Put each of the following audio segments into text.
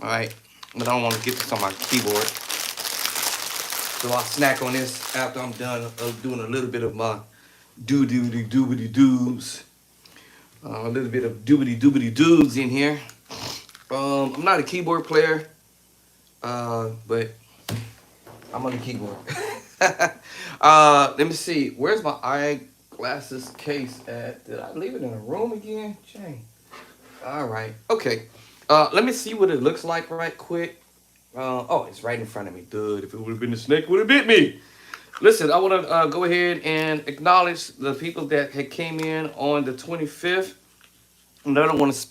All right, but I don't want to get this on my keyboard. So I'll snack on this after I'm done doing a little bit of my doobity doobity doos. A little bit of doobity doobity doos in here. I'm not a keyboard player, but I'm on the keyboard. Let me see. Where's my eyeglasses case at? Did I leave it in a room again? Jane. All right. Okay. Let me see what it looks like right quick. Oh, it's right in front of me. Dude, if it would have been a snake, it would have bit me. Listen, I want to go ahead and acknowledge the people that had came in on the 25th. And I don't want to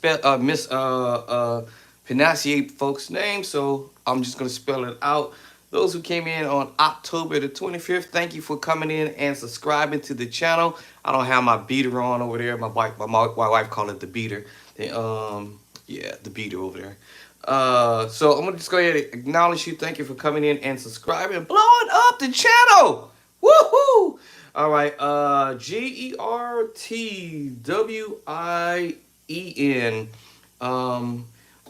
pronunciate folks' names, so I'm just going to spell it out. Those who came in on October the 25th, thank you for coming in and subscribing to the channel. I don't have my beater on over there. My wife called it the beater. Yeah, the beater over there. So I'm gonna just go ahead and acknowledge you. Thank you for coming in and subscribing and blowing up the channel. Woohoo! All right, GERTWIEN.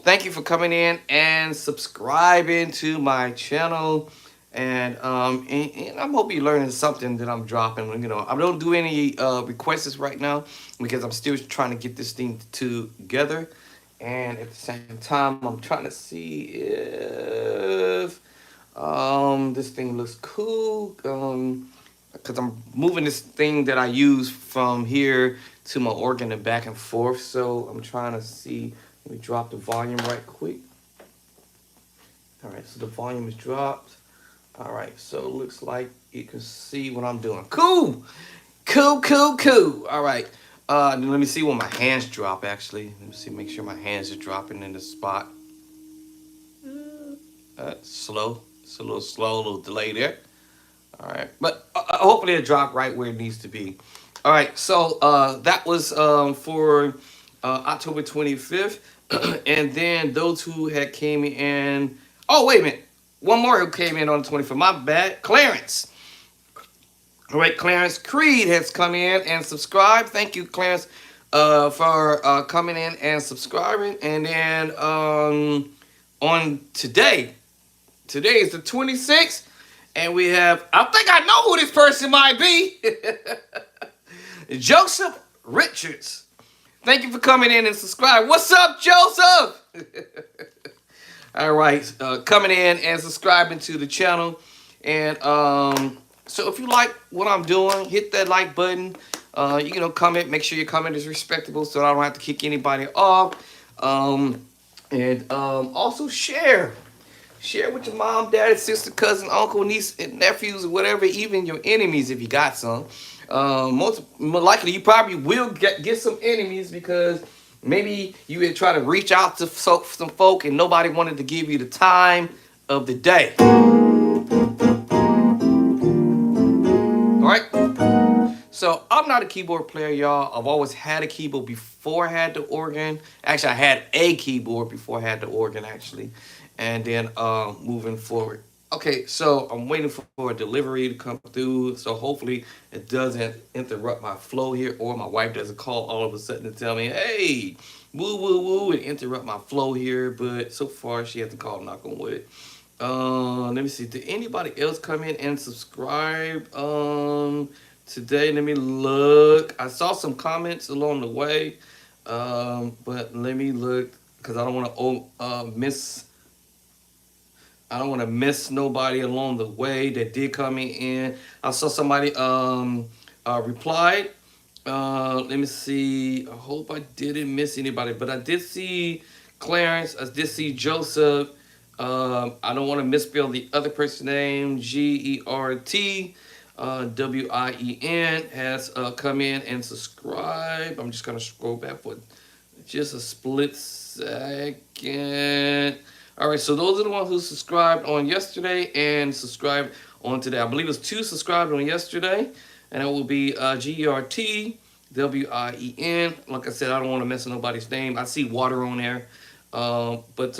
Thank you for coming in and subscribing to my channel. And I'm hoping you're learning something that I'm dropping. You know, I don't do any requests right now because I'm still trying to get this thing together. And at the same time, I'm trying to see if this thing looks cool. Because I'm moving this thing that I use from here to my organ and back and forth. So I'm trying to see. Let me drop the volume right quick. All right, so the volume is dropped. All right, so it looks like you can see what I'm doing. Cool, cool, cool, cool. All right, let me see when my hands drop. Actually, let me see, make sure my hands are dropping in the spot. Slow, it's a little slow, a little delay there. All right, but hopefully it dropped right where it needs to be. All right, so that was for October 25th, and then those who had came in. Oh, wait a minute. One more who came in on the 25th. My bad. Clarence. All right, Clarence Creed has come in and subscribed. Thank you, Clarence, for coming in and subscribing. And then on today is the 26th, and we have, I think I know who this person might be. Joseph Richards. Thank you for coming in and subscribing. What's up, Joseph? All right, coming in and subscribing to the channel. And so if you like what I'm doing, hit that like button. Comment. Make sure your comment is respectable so I don't have to kick anybody off. And also share. Share with your mom, dad, sister, cousin, uncle, niece, and nephews, or whatever, even your enemies if you got some. Most likely you probably will get some enemies because maybe you would try to reach out to some folk and nobody wanted to give you the time of the day. All right. So I'm not a keyboard player, y'all. I've always had a keyboard before I had the organ. Actually, I had a keyboard before I had the organ, actually. And then moving forward. Okay, so I'm waiting for a delivery to come through. So hopefully it doesn't interrupt my flow here, or my wife doesn't call all of a sudden to tell me, hey, woo, woo, woo, and interrupt my flow here. But so far she hasn't called, knock on wood. Let me see. Did anybody else come in and subscribe today? Let me look. I saw some comments along the way. But let me look because I don't want to miss nobody along the way that did come in. I saw somebody replied. Let me see. I hope I didn't miss anybody, but I did see Clarence. I did see Joseph. I don't want to misspell the other person's name. GERT. WIEN has come in and subscribed. I'm just gonna scroll back for just a split second. All right, so those are the ones who subscribed on yesterday and subscribed on today. I believe it was 2 subscribed on yesterday, and it will be GERT WIEN. Like I said, I don't want to mess with nobody's name. I see water on there, but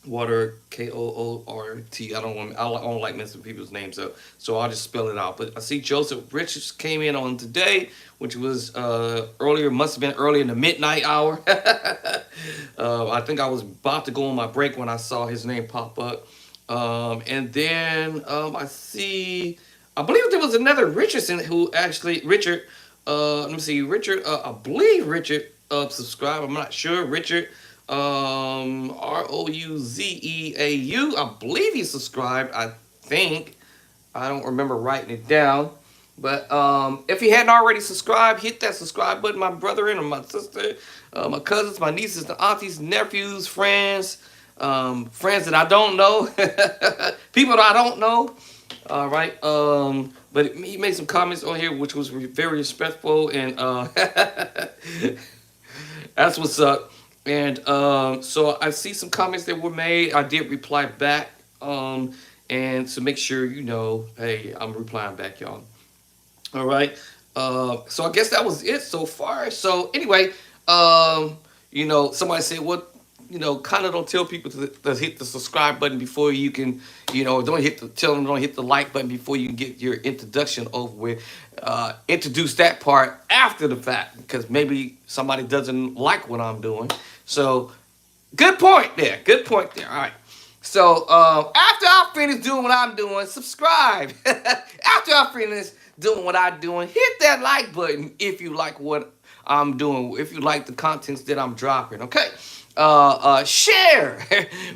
Water, Koort. I don't like messing people's names up, so I'll just spell it out. But I see Joseph Richards came in on today, which was earlier, must have been early in the midnight hour. I think I was about to go on my break when I saw his name pop up. And then I see, I believe there was another Richardson who actually, Richard, let me see, Richard, I believe Richard subscribed, I'm not sure, Richard, Rouzeau, I believe he subscribed, I think, I don't remember writing it down. But if you hadn't already subscribed, hit that subscribe button, my brother and my sister, my cousins, my nieces, and aunties, nephews, friends, friends that I don't know, people that I don't know. All right. But he made some comments on here, which was very respectful, and that's what's up. And so I see some comments that were made. I did reply back. And to make sure you know, hey, I'm replying back, y'all. All right. So I guess that was it so far. So anyway, somebody said, "What?" Kind of don't tell people to hit the subscribe button before you can, don't tell them don't hit the like button before you can get your introduction over with. Introduce that part after the fact because maybe somebody doesn't like what I'm doing. So good point there. Good point there. All right. So after I finish doing what I'm doing, subscribe. After I finish doing what I'm doing, hit that like button if you like what I'm doing. If you like the contents that I'm dropping, okay. Share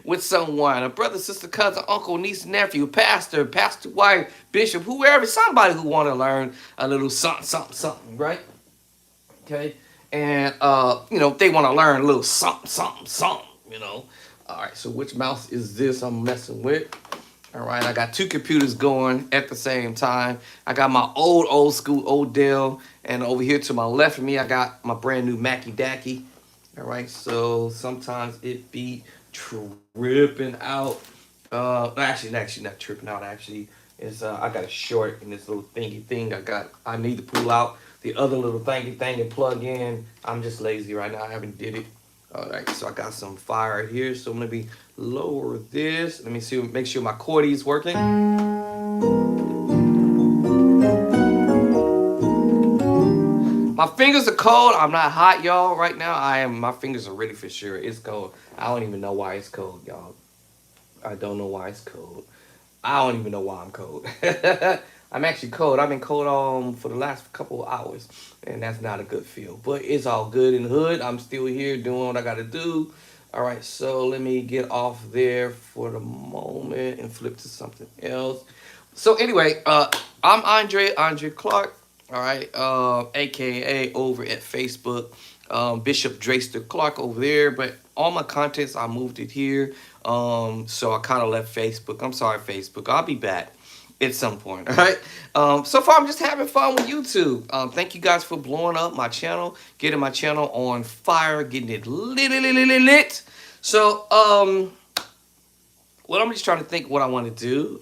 with someone, a brother, sister, cousin, uncle, niece, nephew, pastor, wife, bishop, whoever, somebody who want to learn a little something, something, something, right? Okay, and they want to learn a little something, something, something. All right, so which mouse is this I'm messing with? All right, I got two computers going at the same time. I got my old school old Dell, and over here to my left of me, I got my brand new Mackie Dacky. All right, so sometimes it be tripping out. Actually, not tripping out. Actually, is I got a short in this little thingy thing. I need to pull out the other little thingy thing and plug in. I'm just lazy right now. I haven't did it. All right, so I got some fire here. So I'm gonna be lower this. Let me see. Make sure my cordy is working. My fingers are cold. I'm not hot, y'all. Right now, I am. My fingers are ready for sure. It's cold. I don't even know why it's cold, y'all. I don't know why it's cold. I don't even know why I'm cold. I'm actually cold. I've been cold for the last couple of hours, and that's not a good feel. But it's all good in the hood. I'm still here doing what I got to do. All right, so let me get off there for the moment and flip to something else. So anyway, I'm Andre Clark. All right, aka over at Facebook, Bishop Drayster Clark over there. But all my contents, I moved it here. So I kind of left Facebook. I'm sorry, Facebook. I'll be back at some point. All right. So far, I'm just having fun with YouTube. Thank you guys for blowing up my channel, getting my channel on fire, getting it lit. So, well, I'm just trying to think what I want to do.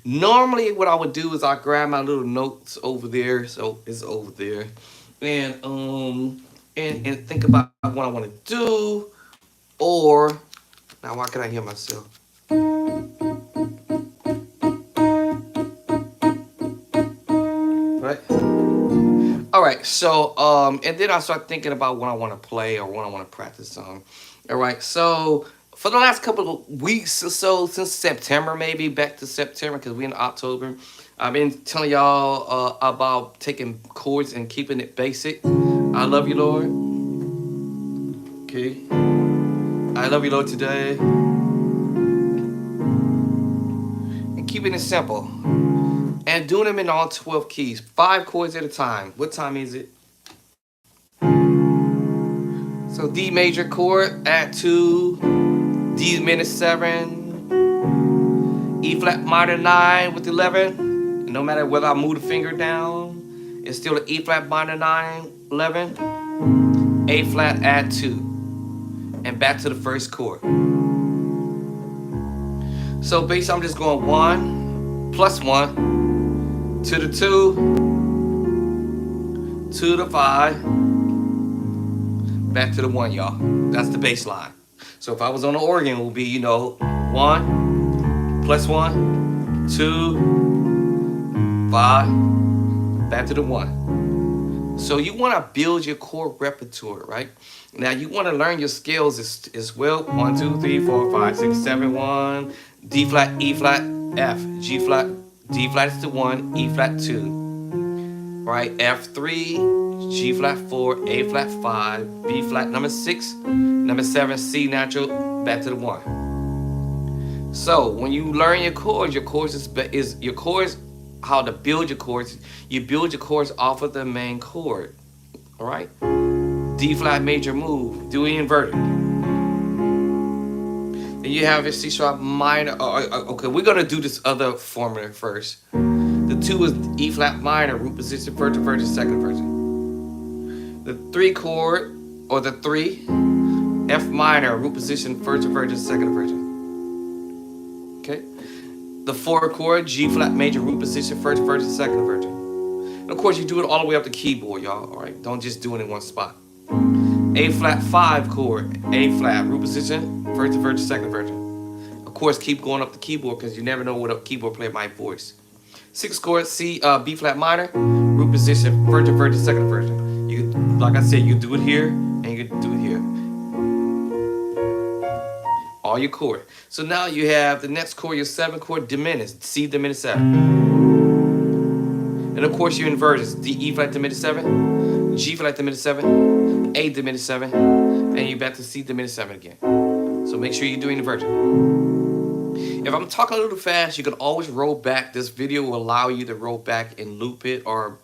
Normally, what I would do is I grab my little notes over there. So it's over there, and think about what I want to do. Or now, why can I hear myself? Right. All right. So and then I start thinking about what I want to play or what I want to practice on. All right. So for the last couple of weeks or so, since September, maybe back to September, because we're in October, I've been telling y'all about taking chords and keeping it basic. I love you, Lord. Okay. I love you, Lord, today. And keeping it simple. And doing them in all 12 keys. 5 chords at a time. What time is it? So D major chord, add 2, D minor 7, E flat minor 9 with 11. And no matter whether I move the finger down, it's still an E flat minor 9, 11. A flat, add 2. And back to the first chord. So basically I'm just going 1 plus 1 to the 2 to the 5 back to the 1, y'all. That's the bass line. So if I was on the organ, it would be, you know, 1 plus 1, 2, 5, back to the 1. So you want to build your chord repertoire, right? Now you want to learn your scales as well. 1, 2, 3, 4, 5, 6, 7, 1, D flat, E flat, F, G flat, D flat is the 1, E flat 2, right? F3, G flat 4, A flat 5, B flat number 6, number 7, C natural, back to the 1. So when you learn your chords is your chords, how to build your chords. You build your chords off of the main chord, all right? D flat major move, do inverted. Then you have your C sharp minor. Okay, we're gonna do this other formula first. The 2 is E flat minor, root position, first inversion, second inversion. The 3 chord, or the 3, F minor, root position, first inversion, second inversion. Okay. The 4 chord, G flat major, root position, first inversion, second inversion. And of course, you do it all the way up the keyboard, y'all. All right, don't just do it in one spot. A flat 5 chord, A flat, root position, first inversion, second inversion. Of course, keep going up the keyboard because you never know what a keyboard player might voice. 6 chord, B flat minor, root position, first inversion, second inversion. You, like I said, you do it here and you can do it here. All your chord. So now you have the next chord, your 7 chord, diminished, C diminished 7. And of course your inversions, D, E flat diminished 7, G flat diminished 7, A diminished 7, and you back to C diminished 7 again. So make sure you're doing inversion. If I'm talking a little fast, you can always roll back. This video will allow you to roll back and loop it or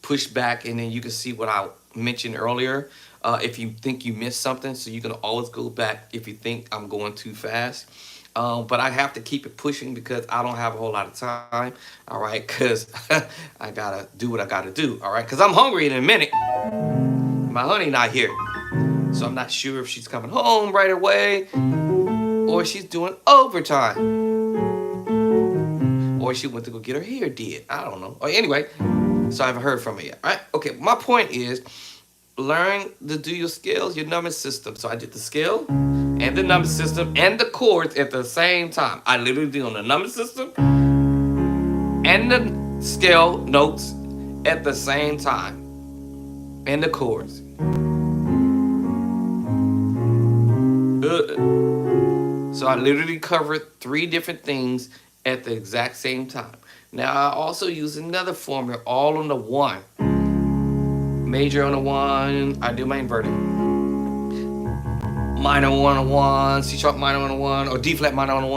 push back, and then you can see what I mentioned earlier. If you think you missed something, so you can always go back if you think I'm going too fast. But I have to keep it pushing because I don't have a whole lot of time, all right? Because I gotta do what I gotta do, all right? Because I'm hungry in a minute. My honey not here, so I'm not sure if she's coming home right away or she's doing overtime or she went to go get her hair did. I don't know. Or anyway, so I haven't heard from her yet, all right? Okay, my point is, learn to do your scales, your number system. So I did the scale and the number system and the chords at the same time. I literally did on the number system and the scale notes at the same time. And the chords. So I literally covered 3 different things at the exact same time. Now I also use another formula all on the 1. Major on the 1, I do my inverted. Minor 1 on 1, C sharp minor on the 1, or D flat minor on the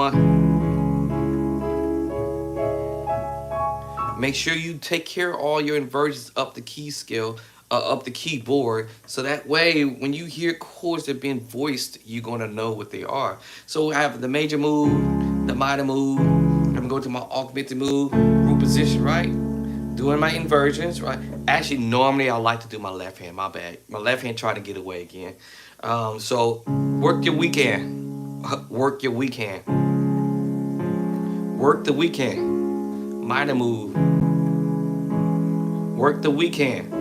1. Make sure you take care of all your inversions up the key scale, up the keyboard, so that way when you hear chords that are being voiced, you're gonna know what they are. So I have the major move, the minor move, I'm gonna go to my augmented move, root position, right? Doing my inversions, right? Actually, normally I like to do my left hand, my bad. My left hand trying to get away again. So work your weekend. Work your weekend. Work the weekend. Minor move. Work the weekend.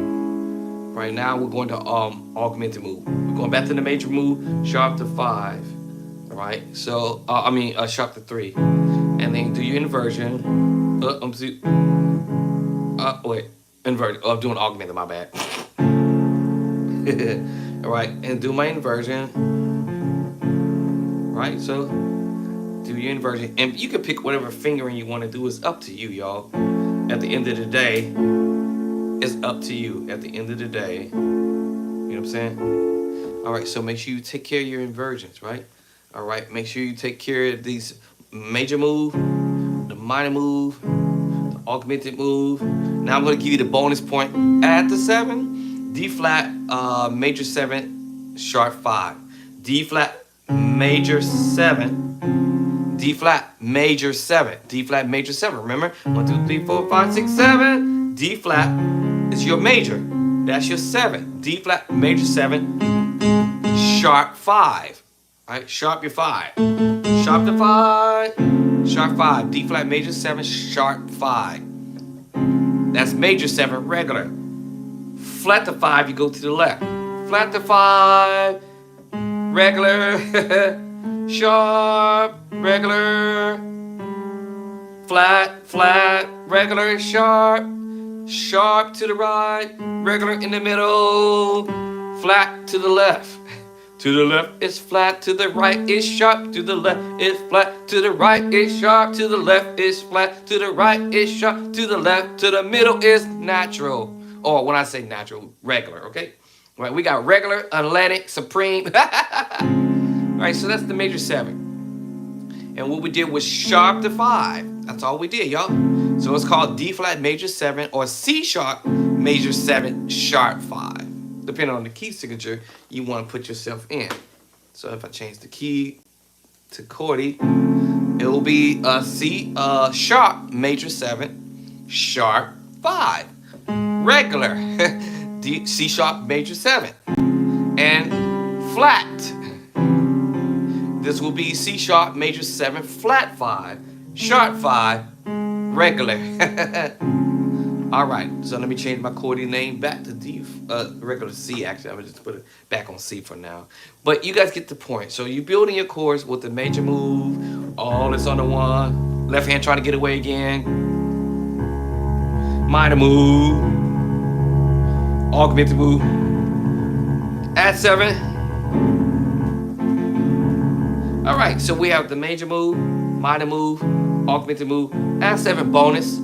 Right now we're going to augmented move. We're going back to the major move, sharp to 5. Right? So sharp to 3. And then do your inversion. Inverted. Oh, I'm doing augmented, my bad. All right, and do my inversion. Right, so do your inversion. And you can pick whatever fingering you want to do. It's up to you, y'all. At the end of the day, it's up to you. At the end of the day, you know what I'm saying? All right, so make sure you take care of your inversions, right? All right, make sure you take care of these major move, the minor move, augmented move. Now I'm going to give you the bonus point at the 7, D flat, major 7, sharp 5, D flat, major 7, D flat, major 7, D flat, major 7. Remember, 1, 2, 3, 4, 5, 6, 7. D flat is your major. That's your 7. D flat, major 7, sharp 5. All right, sharp your 5. Sharp to 5. Sharp 5, D flat major 7, sharp 5. That's major 7 regular. Flat to 5, you go to the left. Flat to 5, regular, sharp, regular, flat, flat, regular, sharp, sharp to the right, regular in the middle, flat to the left. To the left is flat, to the right is sharp, to the left is flat, to the right is sharp, to the left is flat, to the right is sharp, to the left, to the middle is natural. Or when I say natural, regular, okay? All right, we got regular, Atlantic, supreme. All right, so that's the major 7. And what we did was sharp to 5. That's all we did, y'all. So it's called D flat major 7 or C sharp major 7 sharp 5. Depending on the key signature you want to put yourself in. So if I change the key to chordy, it will be C sharp major 7 sharp 5. Regular D, C sharp major 7. And flat. This will be C sharp major 7 flat 5 sharp 5 regular. All right, so let me change my chordy name back to D, regular C. Actually, I would just put it back on C for now. But you guys get the point. So you're building your chords with the major move, all this on the 1, left hand trying to get away again, minor move, augmented move, add 7. All right, so we have the major move, minor move, augmented move, add 7 bonus.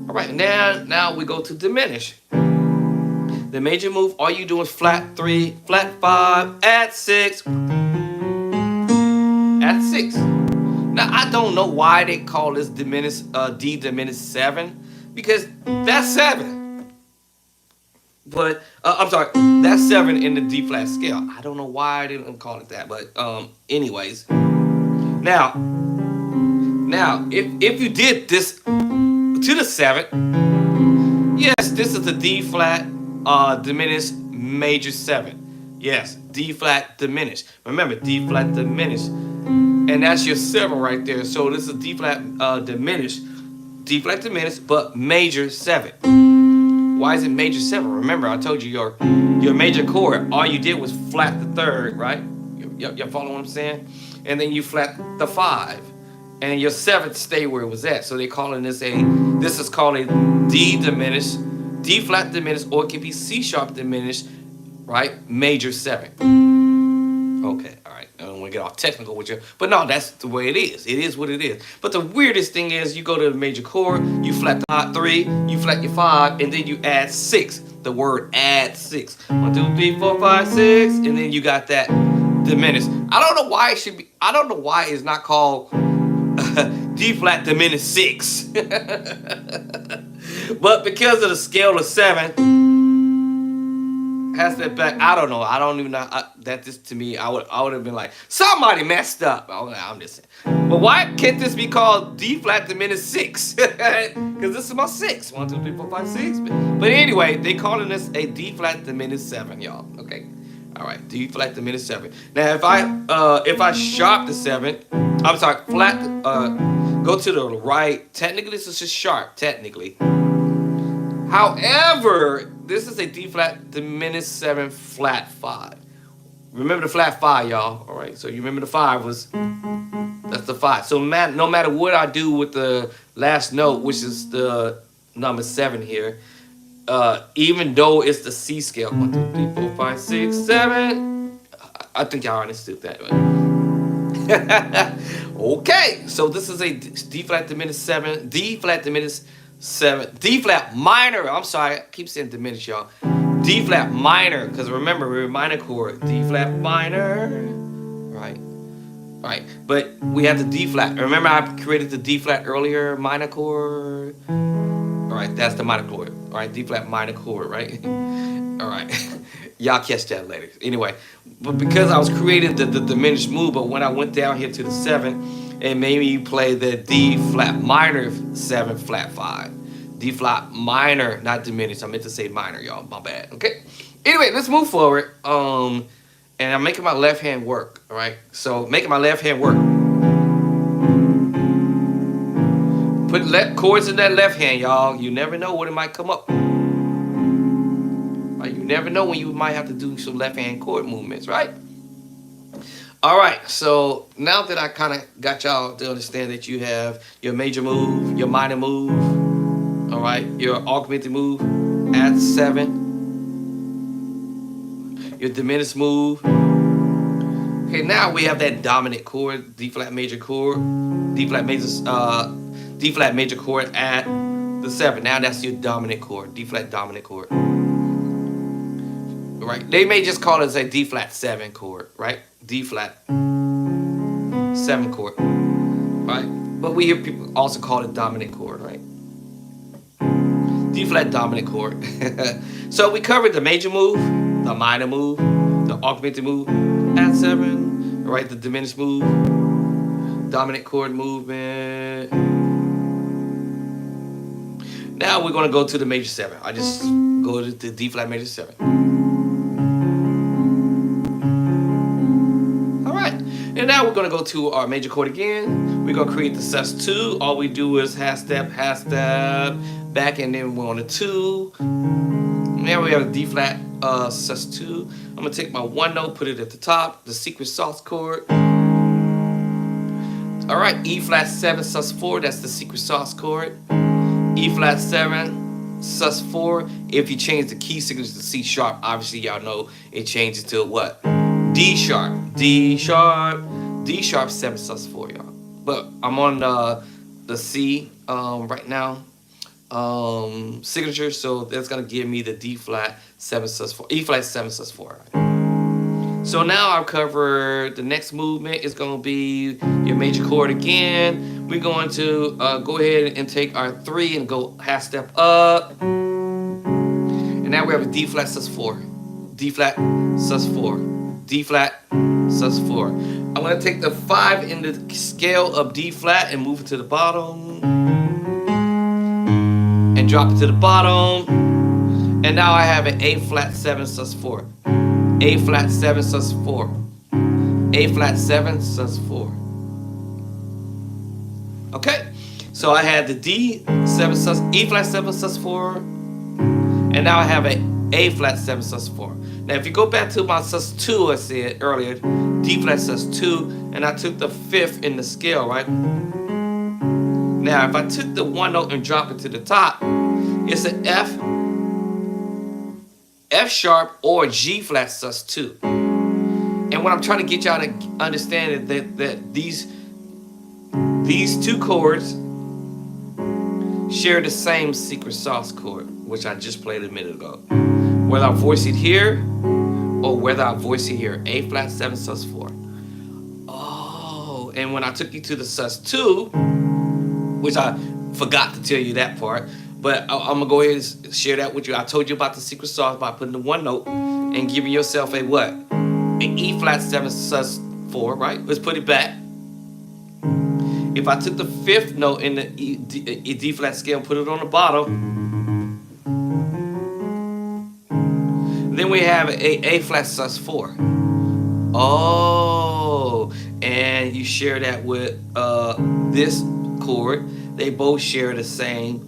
All right, now we go to diminish. The major move, all you do is flat 3, flat 5, add 6, add 6. Now I don't know why they call this diminish, D diminished 7, because that's 7. But I'm sorry, that's 7 in the D flat scale. I don't know why they didn't call it that, but anyways. Now if you did this to the 7, yes, this is the D flat diminished major 7. Yes, D flat diminished. Remember, D flat diminished, and that's your 7 right there. So this is D flat diminished, but major 7. Why is it major 7? Remember, I told you your major chord, all you did was flat the 3rd, right? You follow what I'm saying? And then you flat the 5. And your 7th stay where it was at. So they're calling this this is called a D diminished, D flat diminished, or it can be C sharp diminished, right? Major 7. Okay, all right. I don't want to get all technical with you, but no, that's the way it is. It is what it is. But the weirdest thing is you go to the major chord, you flat the 3, you flat your 5, and then you add 6. The word add 6. 1, 2, 3, 4, 5, 6, and then you got that diminished. I don't know why it should be. I don't know why it's not called D flat diminished 6. But because of the scale of 7, has that back. I don't know. I don't even know. That just to me, I would have been like, somebody messed up. I'm just saying. But why can't this be called D flat diminished 6? Because this is my 6. 1, 2, 3, 4, 5, 6. But anyway, they calling this a D flat diminished 7, y'all. Okay. All right, D flat diminished 7. Now, if I sharp the 7, I'm sorry, flat, go to the right. Technically, this is just sharp. Technically, however, this is a D flat diminished 7 flat 5. Remember the flat 5, y'all. All right, so you remember the 5 was that's the 5. So no matter what I do with the last note, which is the number 7 here. Even though it's the C scale, 1, 2, 3, 4, 5, 6, 7. I think y'all understood that. Right? Okay, so this is a D flat diminished 7, D flat diminished 7, D flat minor. I'm sorry, I keep saying diminished, y'all. D flat minor, because remember we're a minor chord. D flat minor, right? Right, but we have the D flat. Remember I created the D flat earlier, minor chord. All right, that's the minor chord. All right, D flat minor chord, right? All right, y'all catch that later. Anyway, but because I was creating the diminished move, but when I went down here to the 7, it made me play the D flat minor 7 flat 5. D flat minor, not diminished. I meant to say minor, y'all. My bad. Okay. Anyway, let's move forward. And I'm making my left hand work. All right. So making my left hand work. Put chords in that left hand, y'all. You never know when it might come up. Right? You never know when you might have to do some left hand chord movements, right? All right, so now that I kind of got y'all to understand that you have your major move, your minor move, all right, your augmented move at 7, your diminished move. Okay, now we have that dominant chord, D flat major chord, D flat major, D flat major chord at the 7. Now that's your dominant chord, D flat dominant chord. Right? They may just call it a D flat 7 chord, right? D flat 7 chord, right? But we hear people also call it dominant chord, right? D flat dominant chord. So we covered the major move, the minor move, the augmented move at 7, right? The diminished move, dominant chord movement. Now we're going to go to the major 7. I just go to the D flat major 7. All right. And now we're going to go to our major chord again. We're going to create the sus2. All we do is half step, back, and then we're on the 2. Now we have a D flat sus2. I'm going to take my 1 note, put it at the top, the secret sauce chord. All right, E flat 7 sus4, that's the secret sauce chord. E flat 7 sus4. If you change the key signature to C sharp, obviously y'all know it changes to what? D sharp, D sharp, D sharp 7 sus4, y'all. But I'm on the C right now signature, so that's gonna give me the D flat 7 sus4, E flat 7 sus4. Right? So now I'll cover the next movement is gonna be your major chord again. We're going to go ahead and take our 3 and go half step up. And now we have a D flat sus4, D flat sus4, D flat sus4. I'm gonna take the 5 in the scale of D flat and move it to the bottom. And drop it to the bottom. And now I have an A flat 7 sus4. A flat 7 sus4. A flat 7 sus4. Okay, so I had the D 7 sus, E flat 7 sus4, and now I have a A flat 7 sus4. Now if you go back to my sus2, I said earlier, D flat sus2, and I took the 5th in the scale, right? Now if I took the 1 note and drop it to the top, it's an F sharp or G flat sus2. And what I'm trying to get y'all to understand is that these 2 chords share the same secret sauce chord, which I just played a minute ago. Whether I voice it here or whether I voice it here, A flat 7 sus4. Oh, and when I took you to the sus2, which I forgot to tell you that part, but I'm gonna go ahead and share that with you. I told you about the secret sauce by putting the 1 note and giving yourself a what? An E flat 7 sus4, right? Let's put it back. If I took the 5th note in the D flat scale and put it on the bottom, then we have a flat sus4. Oh, and you share that with this chord. They both share the same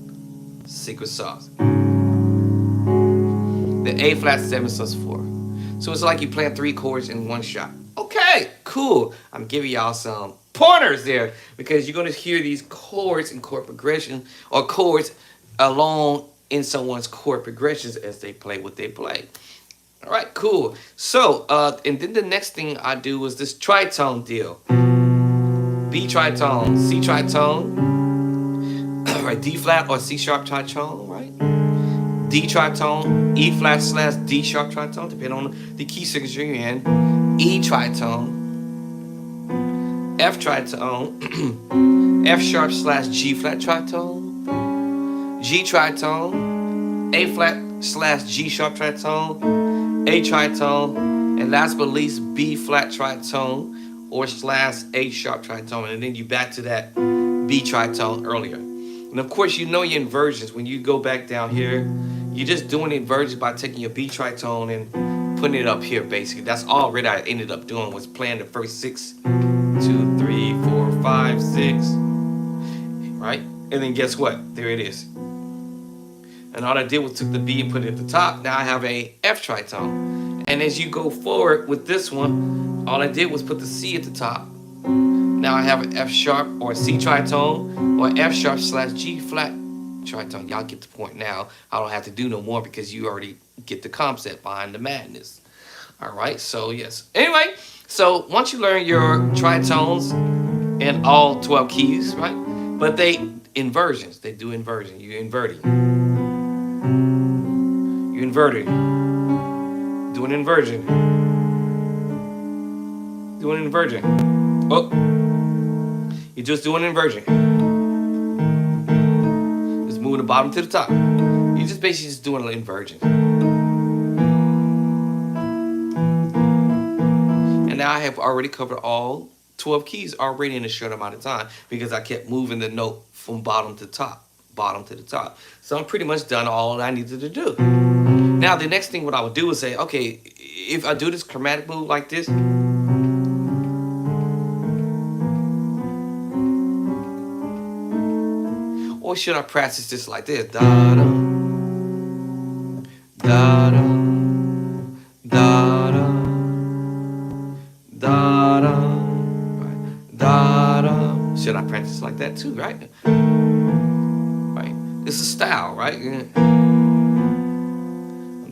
secret sauce. The A flat 7 sus4. So it's like you playing 3 chords in one shot. Okay, cool. I'm giving y'all some pointers there because you're going to hear these chords in chord progression or chords along in someone's chord progressions as they play what they play. All right, cool. So, and then the next thing I do is this tritone deal. B tritone, C tritone, right? D flat or C sharp tritone, right? D tritone, E flat slash D sharp tritone, depending on the key signature you're in. E tritone, F tritone, F sharp slash G flat tritone, G tritone, A flat slash G sharp tritone, A tritone, and last but least B flat tritone or slash A sharp tritone, and then you back to that B tritone earlier. And of course, you know your inversions. When you go back down here, you're just doing inversions by taking your B tritone and putting it up here, basically. That's all really I ended up doing was playing the first 6, 2, 3, 4, 5, 6, right? And then guess what? There it is. And all I did was took the B and put it at the top. Now I have a F tritone. And as you go forward with this one, All I did was put the C at the top. Now I have an F sharp or a C tritone or F sharp / G flat tritone. Y'all get the point now. I don't have to do no more because you already get the concept behind the madness. All right, so yes. Anyway, so once you learn your tritones in all 12 keys, right? But they inversions. They do inversion. You're inverting. You're inverting. Doing inversion. Doing inversion. Oh. You're just doing inversion. Just moving the bottom to the top. You're just basically just doing an inversion. And now I have already covered all 12 keys already in a short amount of time because I kept moving the note from bottom to top, bottom to the top. So I'm pretty much done all I needed to do. Now the next thing what I would do is say, okay, if I do this chromatic move like this, or should I practice this like this? Da-dum, da-dum, da-dum, da-dum, right, da-dum. Should I practice like that too, right? Right. It's a style, right?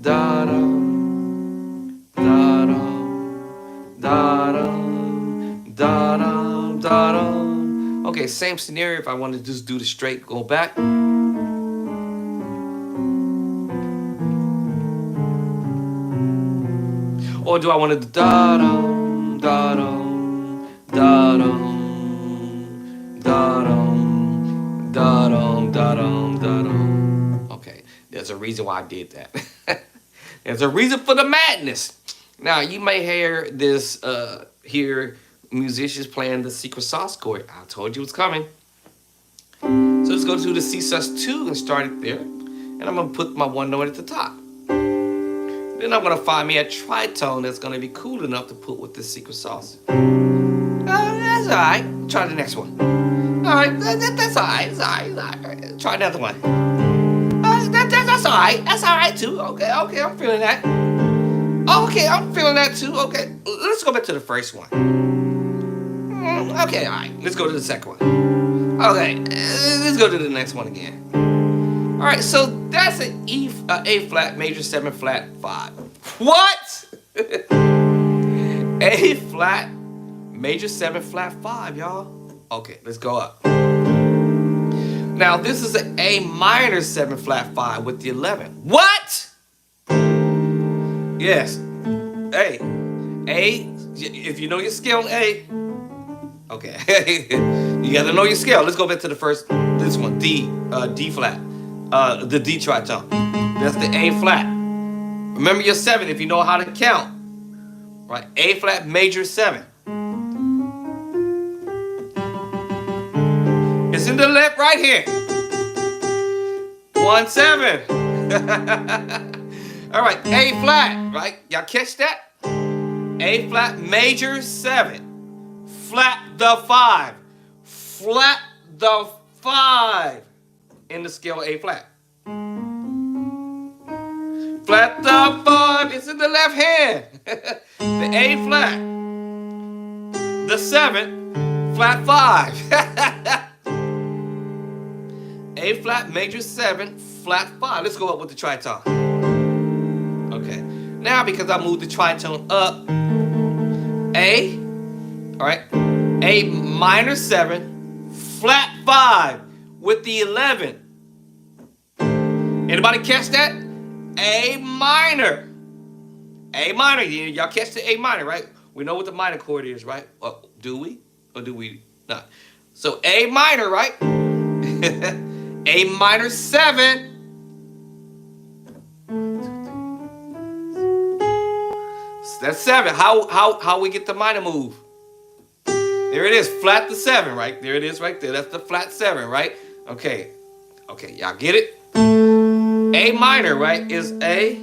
Da-dum, da-dum, da-dum, da-dum, da-dum. Okay, same scenario if I want to just do the straight, go back. Or do I want to do da-dum, da-dum, da-dum, da-dum, da-dum, da-dum, da-dum. Okay, there's a reason why I did that. There's a reason for the madness. Now, you may hear this, musicians playing the secret sauce chord. I told you it's coming. So let's go to the C sus2 and start it there. And I'm going to put my one note at the top. Then I'm going to find me a tritone that's going to be cool enough to put with this secret sauce. That's all right. Try the next one. All right, that's all right. It's all right. It's all right. Try another one. That's all right. That's all right too. Okay, I'm feeling that. Okay, I'm feeling that too. Okay, let's go back to the first one. Okay, all right. Let's go to the second one. Okay, let's go to the next one again. All right, so that's an A flat major 7 flat 5. What? A flat major 7 flat 5, y'all. Okay, let's go up. Now this is an A minor 7 flat 5 with the 11. What? Yes. A. If you know your scale on A. Okay. You gotta know your scale. Let's go back to the first. This one. D flat. The D tritone. That's the A flat. Remember your 7 if you know how to count. Right? A flat major 7. It's in the left right here. 1 7. All right, A flat, right? Y'all catch that? A flat major 7. Flat the 5. Flat the 5 in the scale A flat. Flat the 5. It's in the left hand. The A flat. The 7. Flat 5. A flat major 7, flat 5. Let's go up with the tritone. Okay. Now because I moved the tritone up, A, all right, A minor 7, flat 5 with the 11. Anybody catch that? A minor. A minor. Y'all catch the A minor, right? We know what the minor chord is, right? Do we? Or do we not? So A minor, right? A minor 7. That's 7. How we get the minor move? There it is, flat the 7, right? There it is right there. That's the flat 7, right? Okay, y'all get it? A minor, right, is A,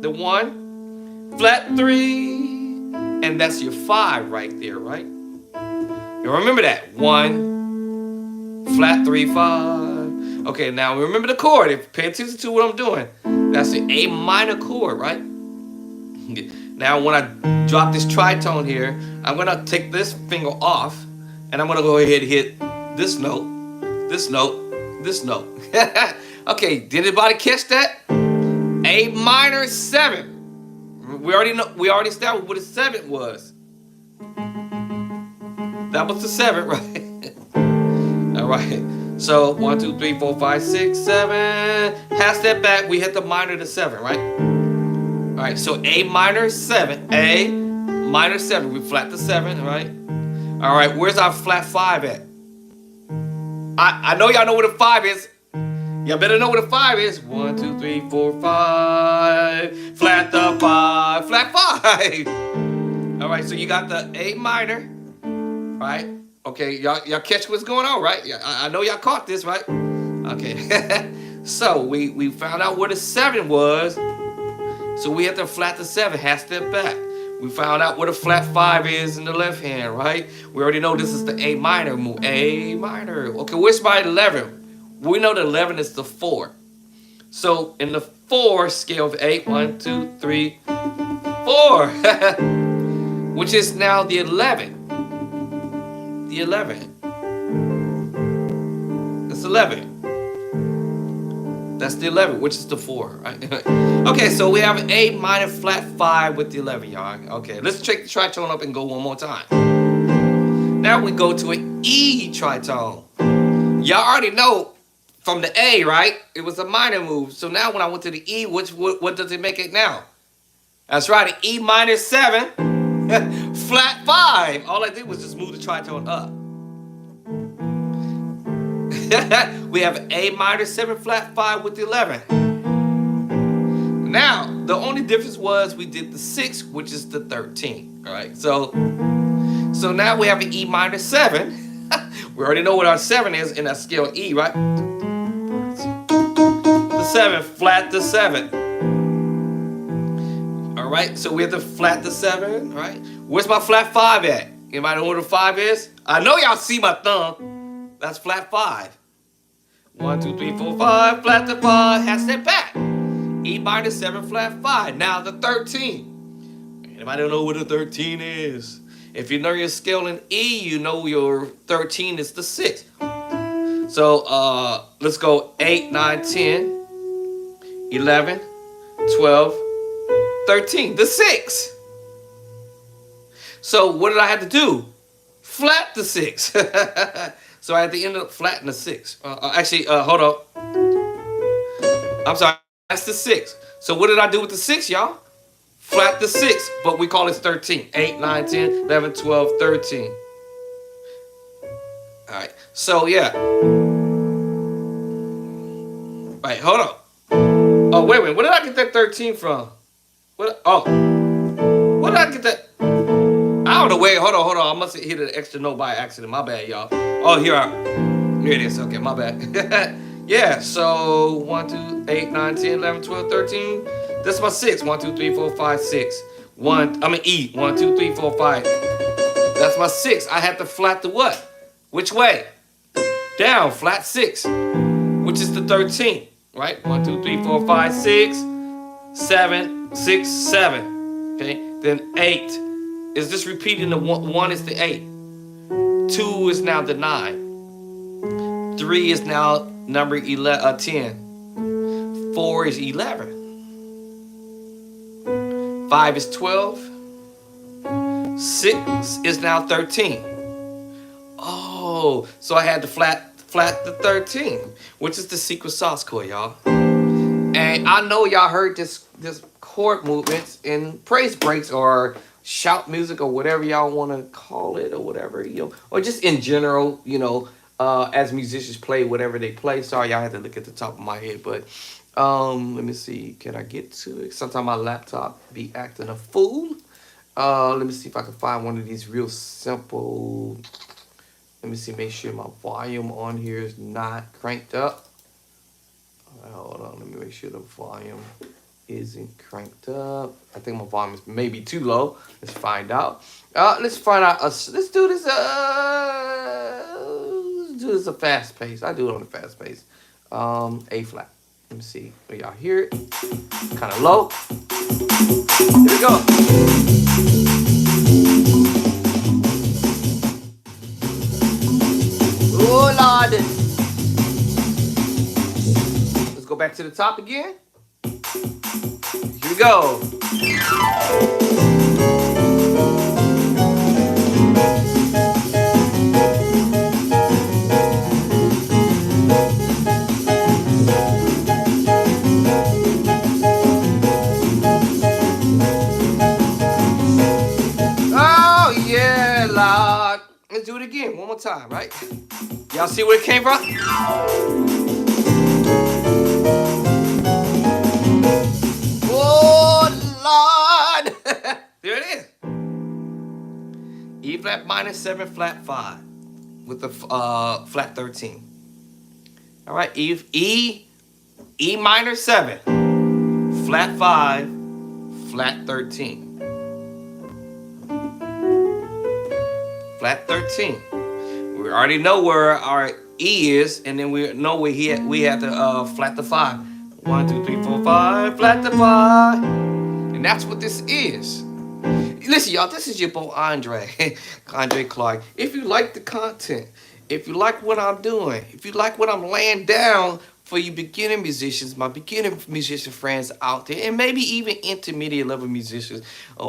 the 1, flat 3, and that's your 5 right there, right? You remember that. 1, flat 3, 5. Okay, now remember the chord. Pay attention to what I'm doing. That's the A minor chord, right? Now when I drop this tritone here, I'm gonna take this finger off, and I'm gonna go ahead and hit this note, this note, this note. Okay, did anybody catch that? A minor 7. We already know. We already established what a 7 was. That was the 7, right? All right. So 1, 2, 3, 4, 5, 6, 7. Half step back. We hit the minor to 7, right? All right. So A minor 7. A minor 7. We flat the 7, right? All right. Where's our flat 5 at? I know y'all know what a 5 is. Y'all better know what a 5 is. 1, 2, 3, 4, 5. Flat the 5. Flat 5. All right. So you got the A minor, right? Okay. Y'all catch what's going on, right? I know y'all caught this, right? Okay. So we found out what a 7 was. So we have to flat the 7. Half step back. We found out what a flat 5 is in the left hand, right? We already know this is the A minor move. A minor. Okay, where's my 11? We know the 11 is the 4. So in the 4 scale of 8, 1, 2, 3, 4, which is now the 11. The 11. That's 11. That's the 11, which is the 4, right? Okay, so we have an A minor flat 5 with the 11, y'all. Okay, let's check the tritone up and go one more time. Now we go to an E tritone. Y'all already know from the A, right? It was a minor move. So now when I went to the E, what does it make it now? That's right, an E minor 7, flat 5. All I did was just move the tritone up. We have an A minor 7 flat 5 with the 11. Now, the only difference was we did the 6, which is the 13. All right, so now we have an E minor 7. We already know what our 7 is in that scale E, right? The 7, flat the 7. All right, so we have to flat the 7, right? Where's my flat 5 at? Anybody know what a 5 is? I know y'all see my thumb. That's flat 5. 1, 2, 3, 4, 5. Flat the 5. Half step back. E minor 7 flat 5. Now the 13. Anybody know what a 13 is? If you know your scale in E, you know your 13 is the 6. So let's go 8, 9, 10, 11, 12, 13. The 6. So what did I have to do? Flat the 6. So I had to end up flattening the 6. Actually, hold on. I'm sorry. That's the 6. So what did I do with the 6, y'all? Flat the 6, but we call it 13. 8, 9, 10, 11, 12, 13. All right. So, yeah. Right, hold on. Oh, wait. Where did I get that 13 from? Where did I get that? I don't know. Wait, hold on. I must have hit an extra note by accident. My bad, y'all. Oh, here it is. Okay, my bad. Yeah, so 1, 2, 8, 9, 10, 11, 12, 13. That's my 6. 1, 2, 3, 4, 5, 6. E. 1, 2, 3, 4, 5. That's my 6. I have to flat the what? Which way? Down, flat 6. Which is the 13. Right? 1, 2, 3, 4, 5, 6. 7, 6, 7. Okay? Then 8. Is this repeating the 1 is the 8. 2 is now the 9. 3 is now number 10. 4 is 11. 5 is 12. 6 is now 13. Oh, so I had to flat the 13, which is the secret sauce chord, y'all. And I know y'all heard this chord movements in praise breaks or shout music or whatever y'all want to call it or whatever, or just in general, as musicians play whatever they play. Sorry, y'all had to look at the top of my head, but let me see. Can I get to it? Sometimes my laptop be acting a fool. Let me see if I can find one of these real simple. Let me see. Make sure my volume on here is not cranked up. Hold on. Let me make sure the volume isn't cranked up. I think my volume is maybe too low. Let's find out. Let's find out. Let's do this. Let's do this a fast pace. I do it on a fast pace. A flat. Let me see. Y'all hear it? Kind of low. Here we go. back to the top again. Here we go. Oh yeah, Lord. Let's do it again one more time, right? Y'all see where it came from? Oh Lord. There it is. E flat minor 7 flat 5 with the flat 13. All right, E minor 7 flat 5 flat 13. Flat 13. We already know where our E is, and then we know where we have to flat the 5. 1, 2, 3, 4, 5, flat the 5. And that's what this is. Listen, y'all, this is your boy Andre, Andre Clark. If you like the content, if you like what I'm doing, if you like what I'm laying down for you beginner musicians, my beginner musician friends out there, and maybe even intermediate level musicians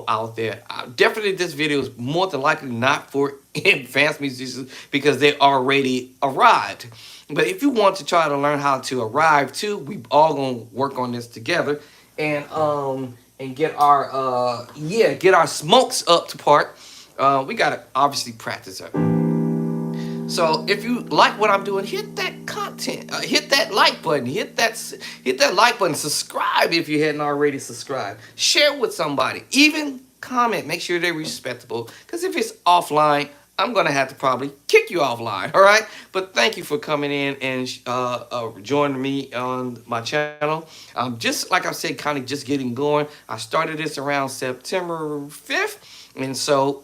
out there, definitely this video is more than likely not for advanced musicians because they already arrived. But if you want to try to learn how to arrive too, we all gonna work on this together and get our get our smokes up to part. We gotta obviously practice it. So if you like what I'm doing, hit that content, hit that like button, hit that like button, subscribe if you hadn't already subscribed, share with somebody, even comment, make sure they're respectable, because if it's offline, I'm gonna have to probably kick you offline, all right? But thank you for coming in and joining me on my channel. Just like I said, kind of just getting going. I started this around September 5th, and so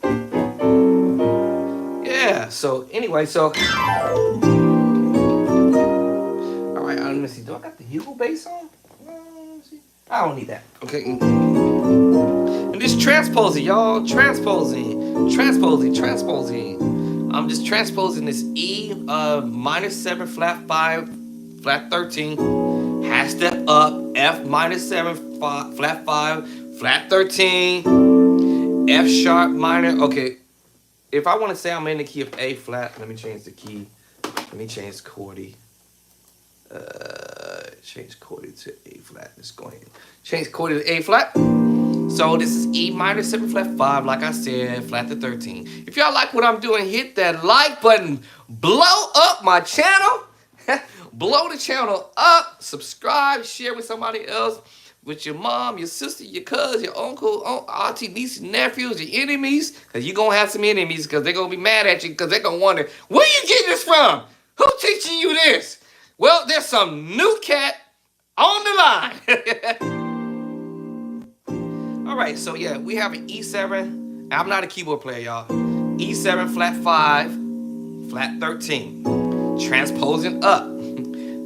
yeah, so anyway, so all right, let me see. Do I got the Hugo bass on? I don't need that. Okay. And just transposing, y'all. Transposing. I'm just transposing this E minor 7 flat 5 flat 13 half step up, F minor 7 flat 5 flat 13, F sharp minor. Okay. If I want to say I'm in the key of A flat, let me change the key. Let me change chordy. Change chordy to A flat. Let's go ahead. Change chordy to A flat. So this is E minor 7 flat 5, like I said, flat to 13. If y'all like what I'm doing, hit that like button. Blow up my channel. Blow the channel up. Subscribe. Share with somebody else. With your mom, your sister, your cousin, your uncle, auntie, niece, nephews, your enemies. Because you're going to have some enemies because they're going to be mad at you because they're going to wonder, where you getting this from? Who teaching you this? Well, there's some new cat on the line. All right, so yeah, we have an E7. I'm not a keyboard player, y'all. E7 flat 5, flat 13. Transposing up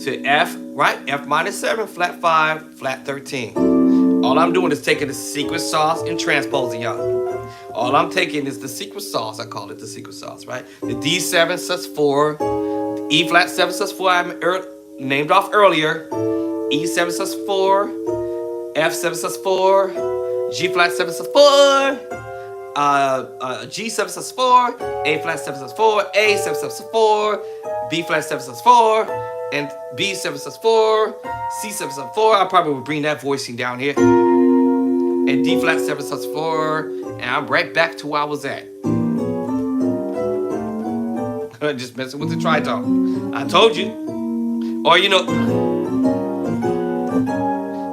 to F, right? F minor 7, flat 5, flat 13. All I'm doing is taking the secret sauce and transposing, y'all. All I'm taking is the secret sauce. I call it the secret sauce, right? The D7 sus4, the E flat 7 sus4 I named off earlier, E7 sus4, F7 sus4, G flat 7 sus4, G7 sus4, A flat 7 sus4, A7 sus4, B flat 7 sus4, and B7 sus4, C7 sus4. I probably would bring that voicing down here. And D flat 7 sus4, and I'm right back to where I was at. Just messing with the tritone. I told you. Or you know,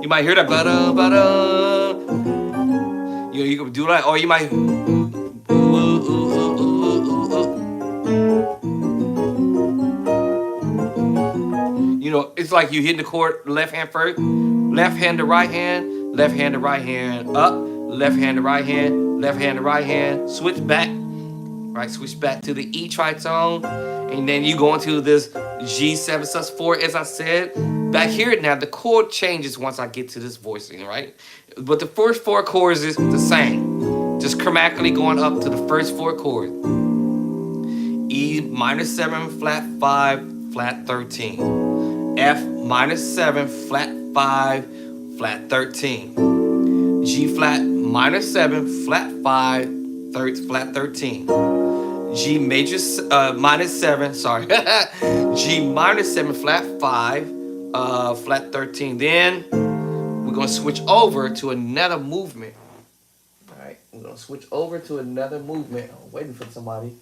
you might hear that ba-da, ba-da. You know, you can do that, or you might. You know, it's like you hitting the chord left hand first, left hand to right hand, left hand to right hand, up, left hand to right hand, left hand to right hand, switch back, right, switch back to the E tritone, and then you go into this G7 sus4, as I said. Back here now, the chord changes once I get to this voicing, right? But the first 4 chords is the same, just chromatically going up to the first 4 chords. E minor 7 flat 5 flat 13. F minor 7, flat 5, flat 13. G flat minor 7, flat 5, flat 13. G major minor 7, sorry. G minor 7, flat 5, flat 13. Then we're going to switch over to another movement. All right, we're going to switch over to another movement. I'm waiting for somebody.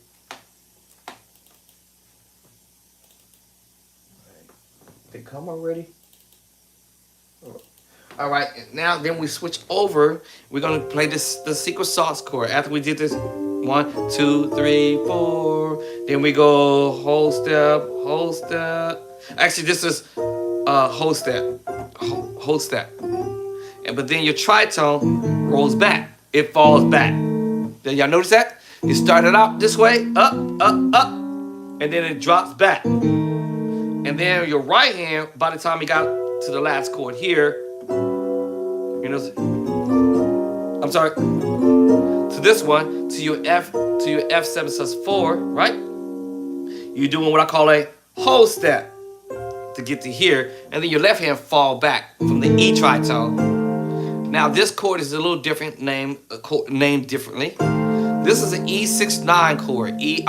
They come already? All right, now then we switch over. We're gonna play the secret sauce chord. After we did this, 1, 2, 3, 4. Then we go whole step, whole step. Actually, this is whole step, whole step. But then your tritone rolls back. It falls back. Then y'all notice that? You started out this way, up, up, up, and then it drops back. And then your right hand, by the time you got to the last chord here, you know, I'm sorry, to this one, to your F7 sus4, right? You're doing what I call a whole step to get to here, and then your left hand fall back from the E tritone. Now this chord is a little different, named differently. This is an E6-9 chord. E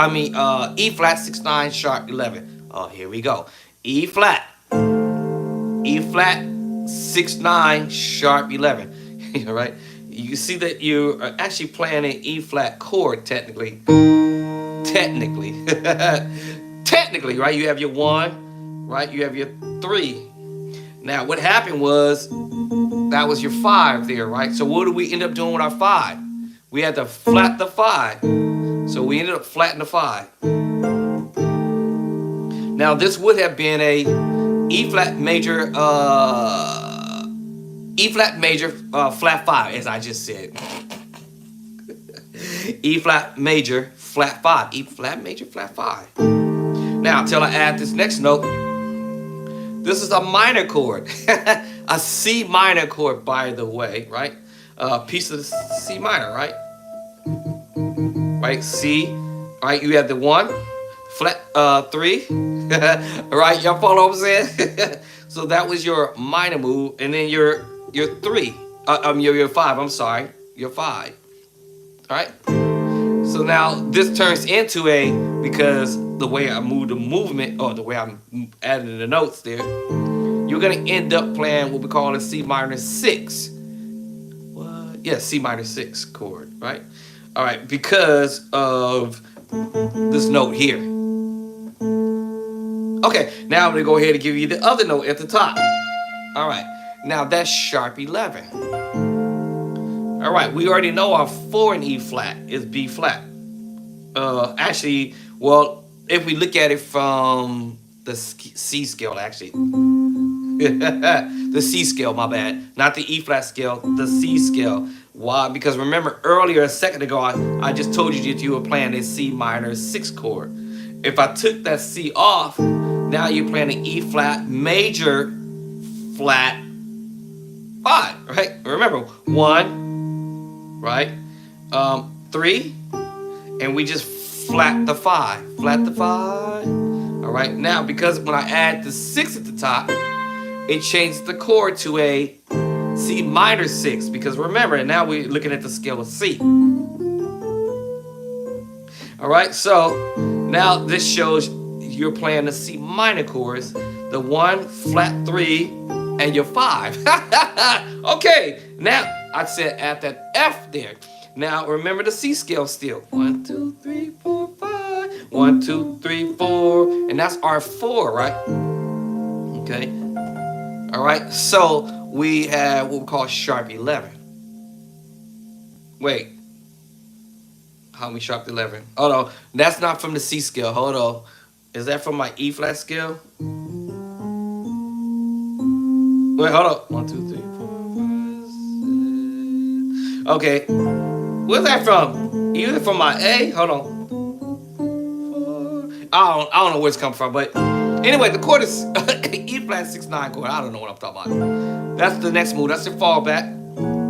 flat 6-9 sharp 11. Oh, here we go. E flat 6-9 sharp 11. All right. You see that you are actually playing an E flat chord technically. Technically, right? You have your 1, right? You have your 3. Now, what happened was that was your 5 there, right? So what did we end up doing with our 5? We had to flat the 5. So we ended up flattening the 5. Now this would have been a E flat major, flat 5, as I just said. E flat major, flat 5. E flat major, flat 5. Now, until I add this next note, this is a minor chord. A C minor chord, by the way, right? A piece of the C minor, right? Right, C, right? You have the 1, flat 3, right? Y'all follow what I'm saying? So that was your minor move, and then your 3, your 5. I'm sorry, your 5. All right. So now this turns into a, because the way I move the movement, or the way I'm adding the notes there, you're gonna end up playing what we call a C minor 6. What? Yeah, C minor 6 chord, right? All right, because of this note here. Okay, now I'm gonna go ahead and give you the other note at the top. All right, now that's sharp 11. All right, we already know our 4 in E flat is B flat. Actually, well, if we look at it from the C scale, actually. The C scale, my bad. Not the E flat scale, the C scale. Why? Because remember earlier, a second ago, I just told you that you were playing a C minor 6 chord. If I took that C off, now you're playing an E flat major flat 5, right? Remember, 1, right? 3, and we just flat the 5. Flat the 5. All right, now because when I add the 6 at the top, it changes the chord to a C minor 6, because remember, now we're looking at the scale of C. All right, so now this shows you're playing the C minor chords, the 1, flat 3, and your 5. Okay, now I said add that F there. Now remember the C scale still. 1, 2, 3, 4, 5. 1, 2, 3, 4, and that's our 4, right? Okay. All right, so we have what we call sharp 11. Wait, how we sharp 11? Oh no, that's not from the C scale. Hold on, is that from my E flat scale? Wait, hold on. 1, 2, 3, 4, 5, 6. Okay, where's that from? Either from my A. Hold on. 4. I don't know where it's coming from, but anyway, the chord is E flat 6-9 chord. I don't know what I'm talking about. That's the next move. That's the fallback,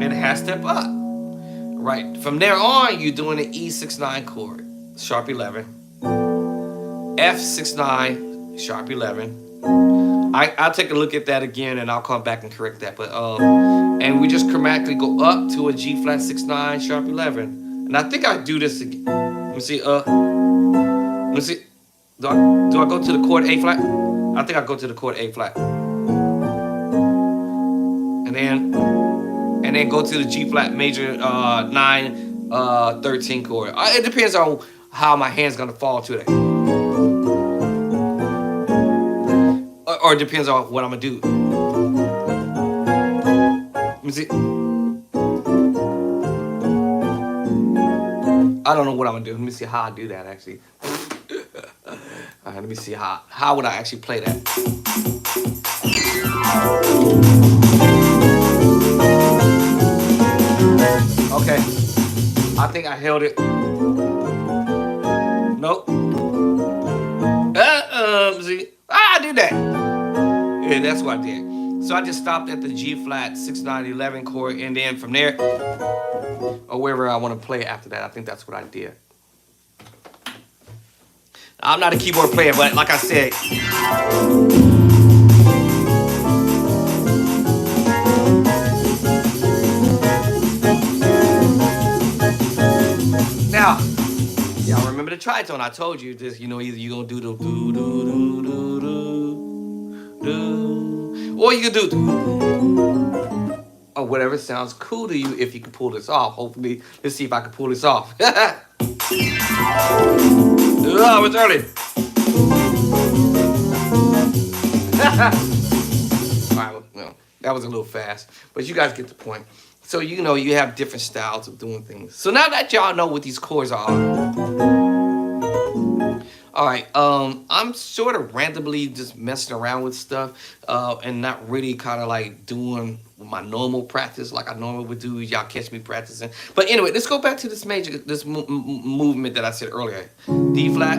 and half step up. Right. From there on, you're doing the E6-9 chord, sharp 11. F6-9, sharp 11. I'll take a look at that again and I'll come back and correct that. But and we just chromatically go up to a G flat 6 9 sharp 11, and I think I do this again. Let me see. Let me see. Do I go to the chord A flat? I think I go to the chord A flat, and then go to the G flat major 9 13 chord. It depends on how my hand's gonna fall to that, or it depends on what I'm gonna do. Let me see. I don't know what I'm gonna do. Let me see how I do that actually. All right, let me see how would I actually play that. Okay, I think I held it. Nope. See, I did that. Yeah, that's what I did. So I just stopped at the G flat 6 9 11 chord, and then from there, or wherever I want to play after that, I think that's what I did. I'm not a keyboard player, but like I said, now, y'all remember the tritone? I told you this. You know, either you gonna do the do do do do do do, or you can do or whatever sounds cool to you if you can pull this off. Hopefully, let's see if I can pull this off. Oh, it's early. All right, well, that was a little fast, but you guys get the point. So you know you have different styles of doing things. So now that y'all know what these chords are, all right. I'm sort of randomly just messing around with stuff, and not really kind of like doing my normal practice like I normally would do. Y'all catch me practicing. But anyway, let's go back to this movement that I said earlier. D flat,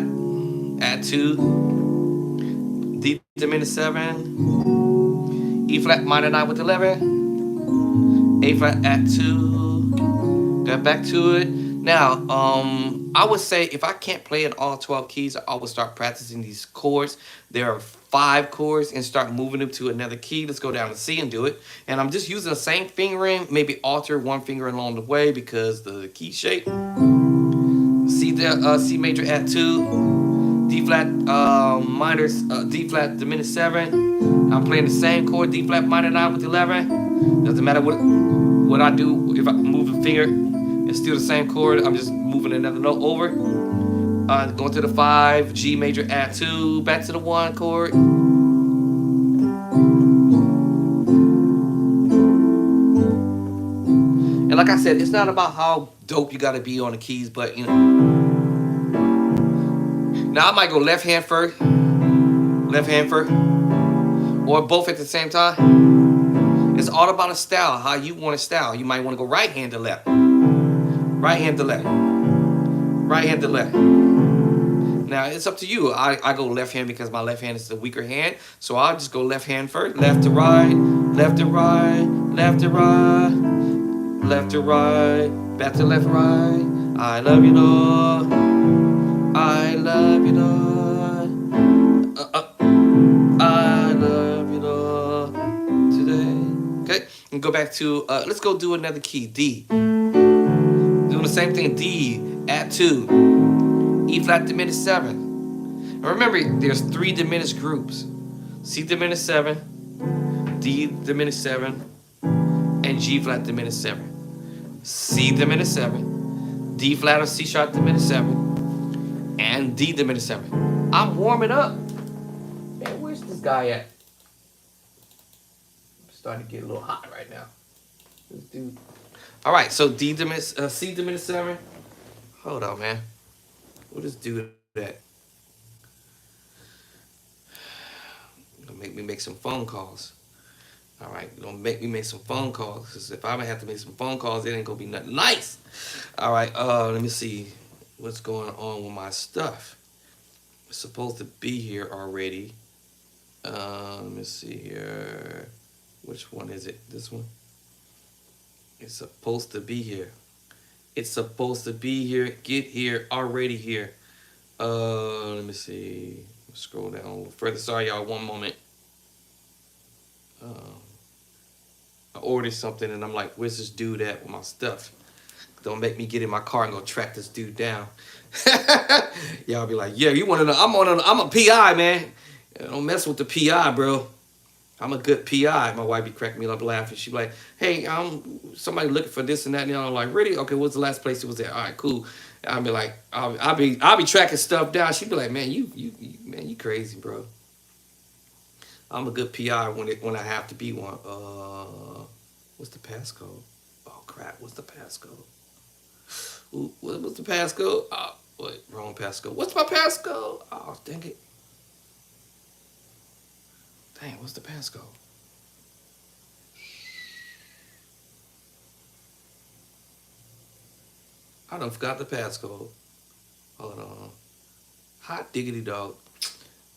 add 2, D diminished 7, E flat minor 9 with 11, A flat add 2, got back to it. Now, I would say if I can't play in all 12 keys, I always start practicing these chords. There are 5 chords and start moving them to another key. Let's go down to C and do it. And I'm just using the same fingering, maybe alter one finger along the way because the key shape. C major at 2, D flat minor, D flat diminished 7. I'm playing the same chord, D flat minor 9 with 11. Doesn't matter what I do if I move the finger. It's still the same chord. I'm just moving another note over. Going to the 5, G major add 2, back to the 1 chord. And like I said, it's not about how dope you gotta be on the keys, but you know. Now I might go left hand first, or both at the same time. It's all about a style, how you want a style. You might want to go right hand to left. Right hand to left. Right hand to left. Now, it's up to you. I go left hand because my left hand is the weaker hand. So I'll just go left hand first. Left to right. Left to right. Left to right. Left to right. Back to left, right. I love you, Lord. I love you, Lord. I love you, Lord. Today. Okay. And go back to, let's go do another key. D. Doing the same thing, D, add 2, E flat diminished 7. And remember, there's 3 diminished groups. C diminished 7, D diminished 7, and G flat diminished 7. C diminished 7, D flat or C sharp diminished 7, and D diminished 7. I'm warming up. Man, where's this guy at? I'm starting to get a little hot right now. This dude. All right, so D diminished, C diminished 7. Hold on, man. We'll just do that. Gonna make me make some phone calls. All right, gonna make me make some phone calls. Cause if I'm gonna have to make some phone calls, it ain't gonna be nothing nice. All right, let me see what's going on with my stuff. It's supposed to be here already. Let me see here. Which one is it? This one? It's supposed to be here. It's supposed to be here. Get here. Already here. Let me see. Scroll down a little further. Sorry, y'all. One moment. I ordered something and I'm like, where's this dude at with my stuff? Don't make me get in my car and go track this dude down. Y'all be like, yeah, you want to know? I'm a PI, man. Don't mess with the PI, bro. I'm a good PI. My wife be cracking me up laughing. She be like, hey, somebody looking for this and that. And I'm like, really? Okay, what's the last place it was at? All right, cool. I'll be like, I'll be tracking stuff down. She be like, man, man, you crazy, bro. I'm a good PI when I have to be one. What's the passcode? Oh crap, what's the passcode? Ooh, what's the passcode? Oh, wait, wrong passcode. What's my passcode? Oh, dang it. Dang, what's the passcode? I done forgot the passcode. Hold on. Hot diggity dog.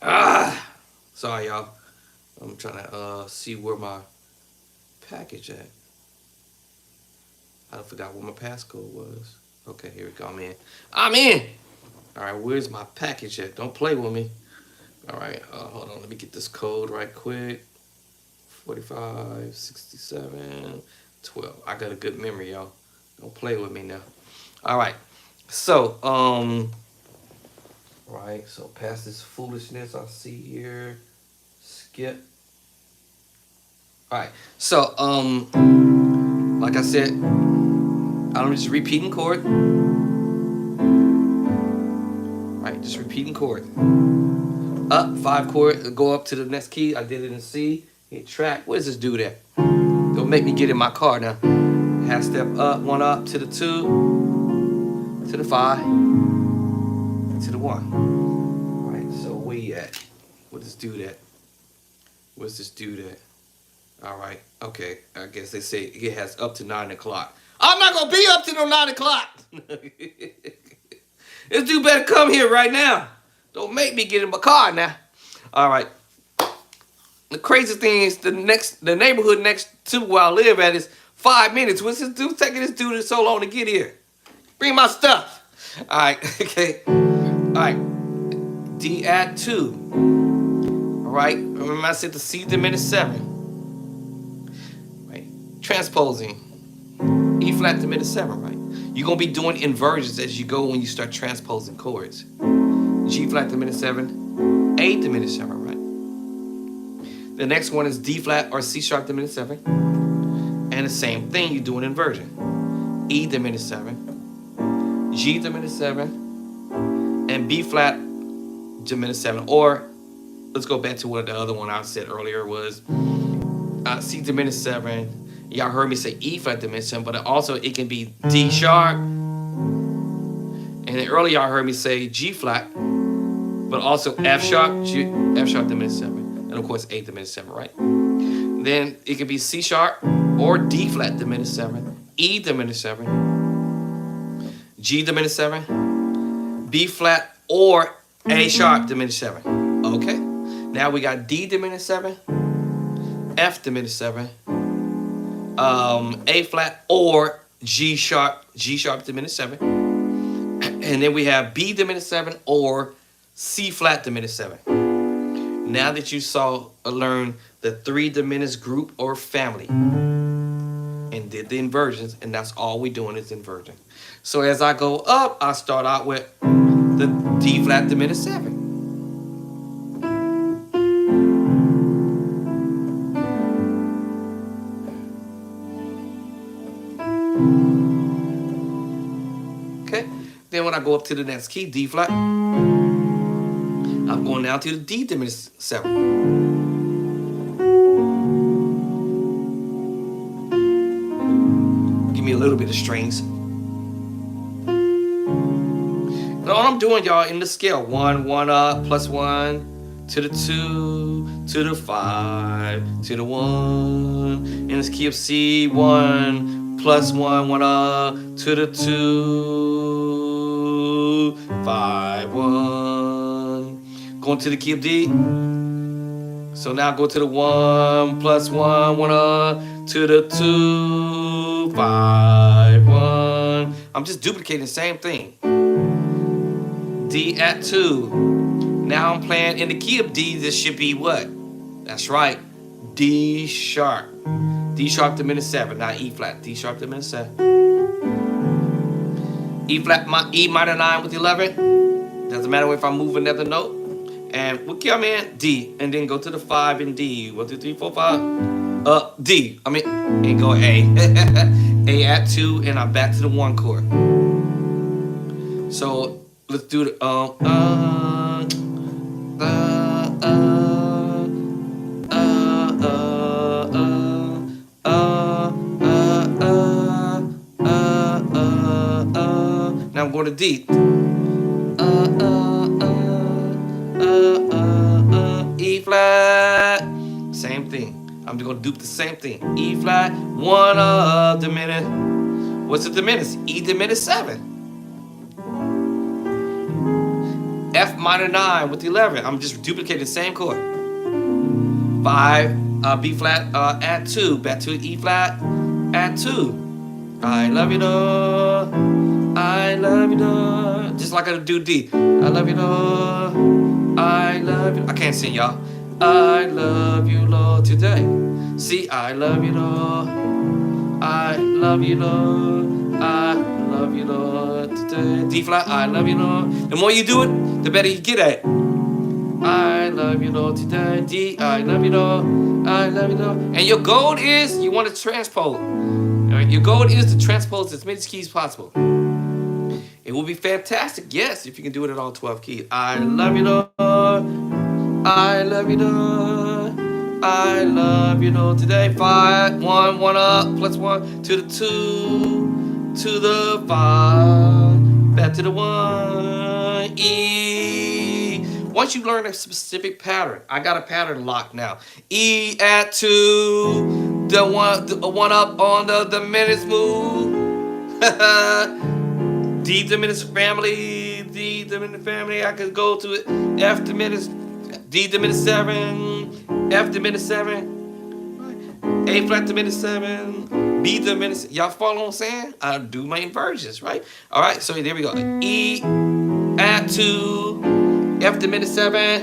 Ah! Sorry, y'all. I'm trying to see where my package at. I done forgot what my passcode was. Okay, here we go. I'm in. All right, where's my package at? Don't play with me. All right, hold on. Let me get this code right quick. 45, 67, 12. I got a good memory, y'all. Don't play with me now. All right. So, right. So past this foolishness I see here. Skip. All right. So, like I said, I'm just repeating chord. Right, just repeating chord. Up, 5 chord, go up to the next key. I did it in C. Hit track. Where's this dude at? Don't make me get in my car now. Half step up, 1 up to the 2, to the 5, to the 1. All right, so where you at? Where's this dude at? Where's this dude at? All right, okay. I guess they say it has up to 9 o'clock. I'm not gonna be up to no 9 o'clock. This dude better come here right now. Don't make me get in my car now. All right. The crazy thing is the neighborhood next to where I live at is 5 minutes. What's this dude taking this dude so long to get here? Bring my stuff. All right. Okay. All right. D add 2. All right. Remember I said the C diminished 7. Right. Transposing. E flat diminished 7. Right. You're gonna be doing inversions as you go when you start transposing chords. G flat diminished 7, A diminished 7, right? The next one is D flat or C sharp diminished 7. And the same thing, you do an inversion. E diminished 7, G diminished 7, and B flat diminished 7. Or let's go back to what the other one I said earlier was C diminished 7. Y'all heard me say E flat diminished 7, but also it can be D sharp. And then earlier y'all heard me say G flat, but also F sharp, F sharp diminished 7, and of course A diminished 7, right? Then it can be C sharp or D flat diminished 7, E diminished 7, G diminished 7, B flat or A sharp diminished 7. Okay. Now we got D diminished 7, F diminished 7, A flat or G sharp diminished 7. And then we have B diminished 7 or C flat diminished 7. Now that you learned the 3 diminished group or family and did the inversions, and that's all we're doing is inversion. So as I go up, I start out with the D flat diminished 7. Okay. Then when I go up to the next key, D flat, I'm going down to the D diminished 7. Give me a little bit of strings. And all I'm doing, y'all, in the scale, 1, 1 up, plus 1, to the 2, to the 5, to the 1. In this key of C, 1, plus 1, 1 up, to the 2, 5, 1. Going to the key of D. So now go to the 1, plus 1, 1 up, to the 2, 5, 1. I'm just duplicating the same thing. D at 2. Now I'm playing in the key of D. This should be what? That's right. D sharp. D sharp diminished 7, not E flat. D sharp diminished 7. E flat, E minor 9 with 11. Doesn't matter if I'm moving another note. And we come in D, and then go to the 5 in D. 1, 2, 3, 4, 5. D. And go A. A at 2, and I'm back to the 1 chord. So let's do the Now I'm going to D. E flat. Same thing. I'm going to do the same thing. E flat. 1 diminished. What's the diminished? E diminished 7. F minor 9 with 11. I'm just duplicating the same chord. 5, B flat, add 2. Back to E flat, add 2. I love you, Lord. I love you, Lord. Just like I do D. I love you, Lord. I love you. I can't sing, y'all. I love you, Lord, today. See, I love you, Lord. I love you, Lord. I love you, Lord, today. D flat, I love you, Lord. The more you do it, the better you get at it. I love you, Lord, today. D, I love you, Lord. I love you, Lord. And your goal is you want to transpose. All right? Your goal is to transpose as many keys as possible. It will be fantastic, yes, if you can do it at all 12 keys. I love you, Lord. I love you, Lord. I love you, Lord, today. 5, 1, 1 up, plus 1 to the 2, to the 5, back to the 1, E. Once you learn a specific pattern, I got a pattern locked now. E at 2, the 1 up on the diminished move. D diminished family, D diminished family. I could go to it. F diminished, D diminished 7, F diminished 7, A flat diminished 7, B diminished. Y'all follow what I'm saying? I do my inversions, right? All right, so there we go. E at 2, F diminished 7.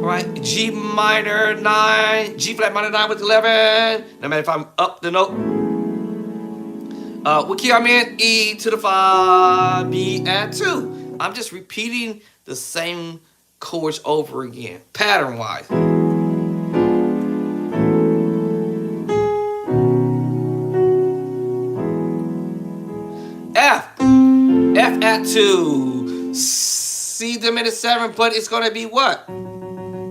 All right, G minor 9, G flat minor 9 with 11. No matter if I'm up the note. What key I'm in? E to the 5, B at 2. I'm just repeating the same chords over again, pattern-wise. F at 2, C diminished 7, but it's gonna be what?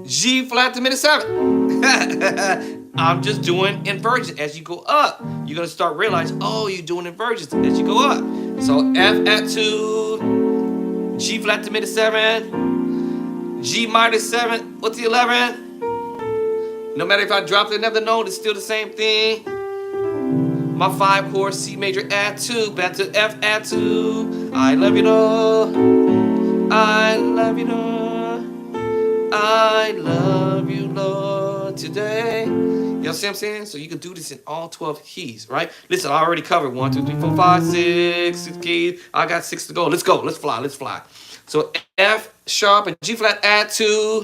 G flat diminished 7. I'm just doing inversions as you go up. You're gonna start realizing, oh, you're doing inversions as you go up. So F at 2, G flat diminished 7, G minor 7 with the 11. No matter if I drop another note, it's still the same thing. My 5 chord, C major add 2, back to F add 2. I love you, Lord. I love you, Lord. I love you, Lord, today. You know what I'm saying? So you can do this in all 12 keys, right? Listen, I already covered 1, 2, 3, 4, 5, 6 keys. I got 6 to go. Let's go. Let's fly. Let's fly. So F sharp and G flat add 2,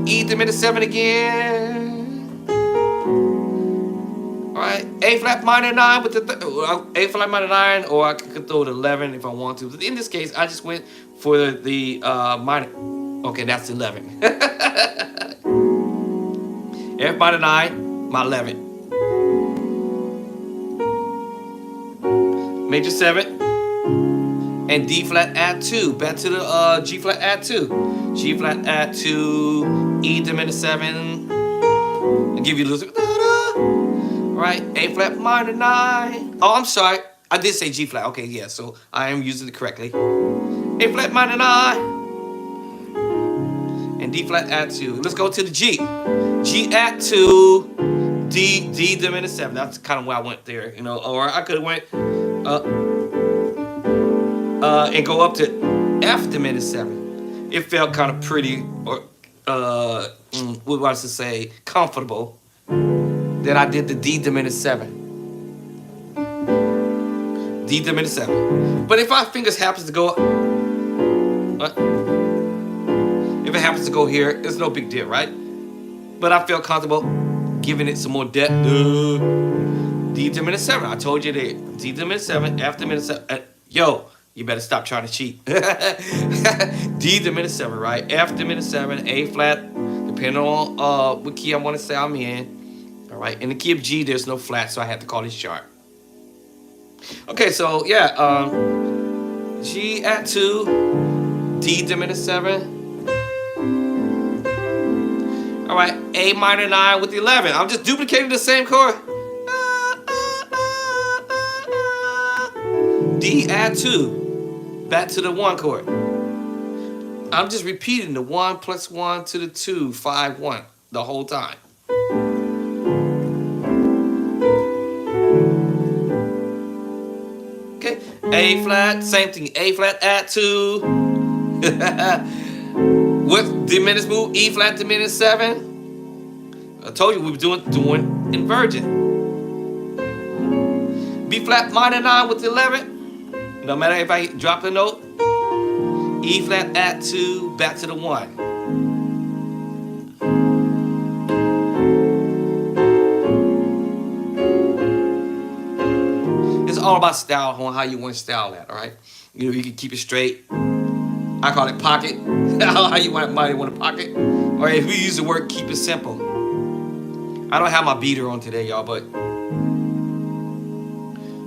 E diminished 7 again. All right, A flat minor 9 with the A flat minor 9, or I could throw the 11 if I want to. But in this case, I just went for the minor. Okay, that's 11. F minor 9, my 11. Major 7, and D flat add 2. Back to the G flat add 2. G flat add 2, E diminished 7. I'll give you a little. Right, A flat minor 9. Oh, I'm sorry. I did say G flat. Okay, yeah, so I am using it correctly. A flat minor 9. And D flat add 2. Let's go to the G. G add 2. D diminished 7. That's kind of where I went there, you know. Or I could have went and go up to F diminished 7. It felt kind of pretty, or what was to say, comfortable. Then I did the D diminished 7. D diminished 7. But if my fingers happens to go up, if it happens to go here, it's no big deal, right? but I felt comfortable giving it some more depth. D diminished 7. I told you that. D diminished 7, F diminished 7. Yo, you better stop trying to cheat. D diminished 7, right? F diminished 7, A flat, depending on what key I want to say I'm in. All right, in the key of G, there's no flat, so I have to call it sharp. Okay, so yeah, G at 2, D diminished 7. All right, A minor 9 with the 11. I'm just duplicating the same chord. D add 2, back to the 1 chord. I'm just repeating the 1 plus 1 to the 2, 5, 1 the whole time. Okay, A flat, same thing. A flat add 2. With diminished move, E flat diminished 7. I told you we were doing inversion. B flat minor 9 with the 11. No matter if I drop the note. E flat add 2, back to the 1. It's all about style, on how you want to style that, all right? You know, you can keep it straight. I call it pocket. How you might want to pocket. Or if we use the word keep it simple. I don't have my beater on today, y'all, but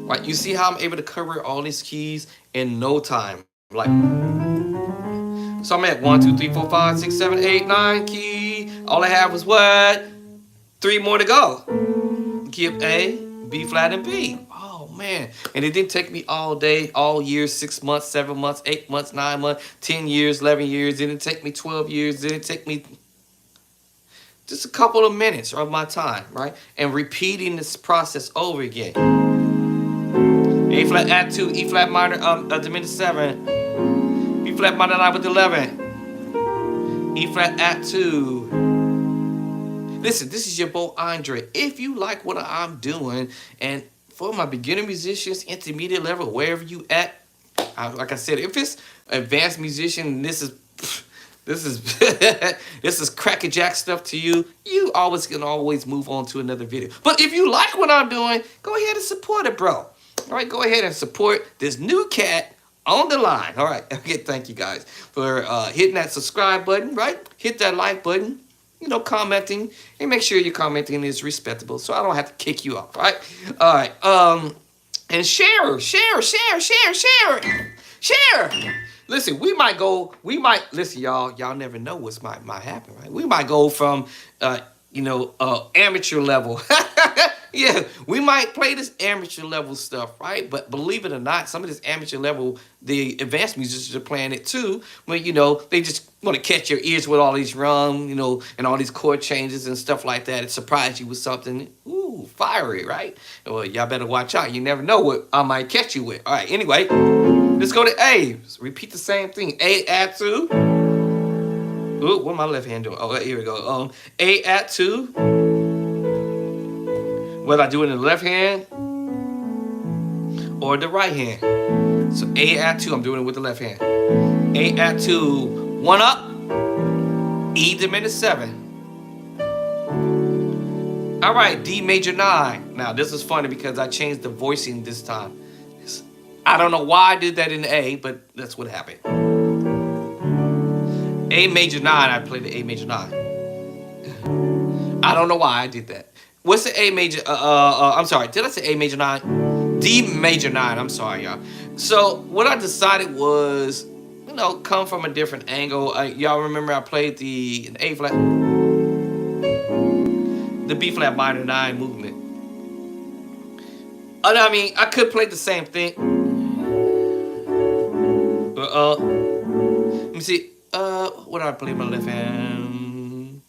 right, you see how I'm able to cover all these keys in no time. Like, so I'm at 1, 2, 3, 4, 5, 6, 7, 8, 9 key. All I have was what? 3 more to go. Key of A, B flat, and B. Oh man. And it didn't take me all day, all year, 6 months, 7 months, 8 months, 9 months, 10 years, 11 years. It didn't take me 12 years. It didn't take me just a couple of minutes of my time, right? And repeating this process over again. A flat add 2, E flat minor diminished 7, B flat minor 9 with 11, E flat add 2. Listen, this is your boy Andre. If you like what I'm doing, and for my beginner musicians, intermediate level, wherever you at, like I said, if it's advanced musician, this is this is crackerjack stuff to you. You always can always move on to another video. But if you like what I'm doing, go ahead and support it, bro. All right, go ahead and support this new cat on the line. All right, okay, thank you guys for hitting that subscribe button, right? Hit that like button, you know, commenting, and make sure your commenting is respectable so I don't have to kick you off, right? All right, and share. Listen, listen, y'all never know what's might happen, right? We might go from, amateur level. Yeah, we might play this amateur level stuff, right? But believe it or not, some of this amateur level, the advanced musicians are playing it too. When, they just want to catch your ears with all these run, and all these chord changes and stuff like that. It surprise you with something, fiery, right? Well, y'all better watch out. You never know what I might catch you with. All right, anyway, let's go to A. Let's repeat the same thing. A add 2. Ooh, what my left hand doing? Oh, here we go. A add 2. Whether I do it in the left hand or the right hand. So A add 2, I'm doing it with the left hand. A add 2, 1 up, E diminished 7. All right, D major 9. Now this is funny because I changed the voicing this time. I don't know why I did that in the A, but that's what happened. A major 9, I played the A major 9. I don't know why I did that. What's the A major? I'm sorry. Did I say A major 9? D major 9. I'm sorry, y'all. So what I decided was, come from a different angle. Y'all remember I played the A flat, the B flat minor 9 movement. I mean, I could play the same thing. Let me see. What did I play with my left hand?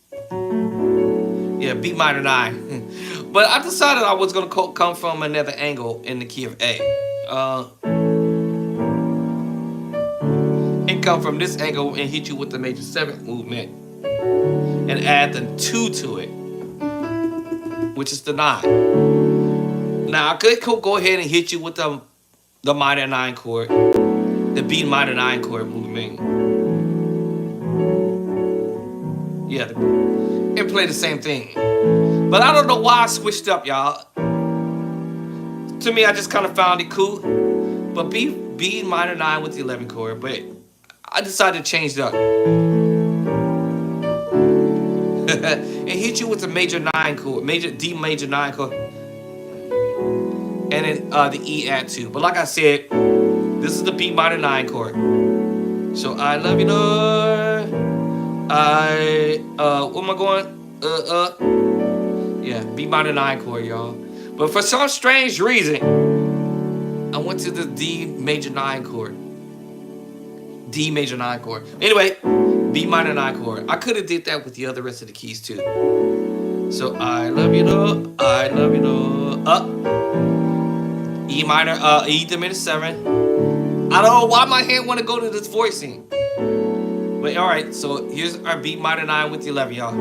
Yeah, B minor 9. But I decided I was going to come from another angle in the key of A. And come from this angle and hit you with the major 7th movement. And add the 2 to it, which is the 9. Now, I could go ahead and hit you with the minor 9 chord, the B minor 9 chord movement. Yeah, and play the same thing. But I don't know why I switched up, y'all. To me, I just kind of found it cool. But B minor 9 with the 11 chord. But I decided to change it up. And hit you with the major 9 chord, D major 9 chord. And then the E add 2. But like I said, this is the B minor 9 chord. So I love you, Lord. Where am I going? Yeah, B minor 9 chord, y'all. But for some strange reason, I went to the D major 9 chord. D major 9 chord. Anyway, B minor 9 chord. I could have did that with the other rest of the keys too. So I love you, Lord. I love you, Lord. Up. E minor, E diminished 7. I don't know why my hand want to go to this voicing. But all right, so here's our B minor 9 with the 11, y'all.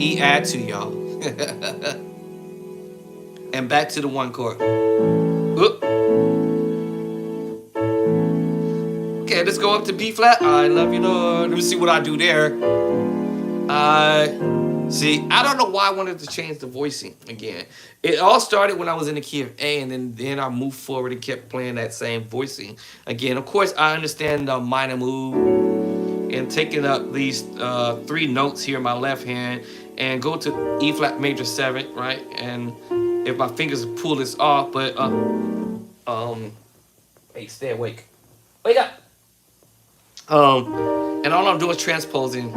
E add 2, y'all. And back to the 1 chord. Oop. Okay, let's go up to B flat. I love you, Lord. Let me see what I do there. See, I don't know why I wanted to change the voicing again. It all started when I was in the key of A, and then I moved forward and kept playing that same voicing again. Of course, I understand the minor move and taking up these 3 notes here in my left hand and go to E flat major 7, right? And if my fingers pull this off, but hey, stay awake. Wake up. And all I'm doing is transposing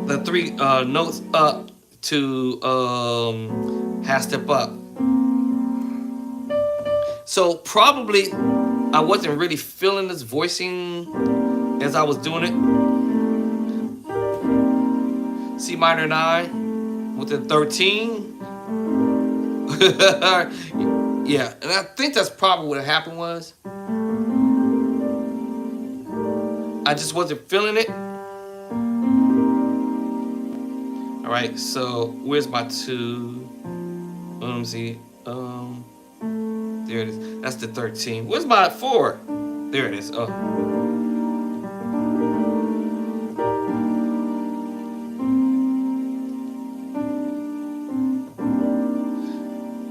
the 3 notes up to half step up. So probably I wasn't really feeling this voicing as I was doing it. C minor 9 with the 13. Yeah, and I think that's probably what happened was. I just wasn't feeling it. All right, so where's my 2? Let me see. There it is. That's the 13. Where's my 4? There it is. Oh.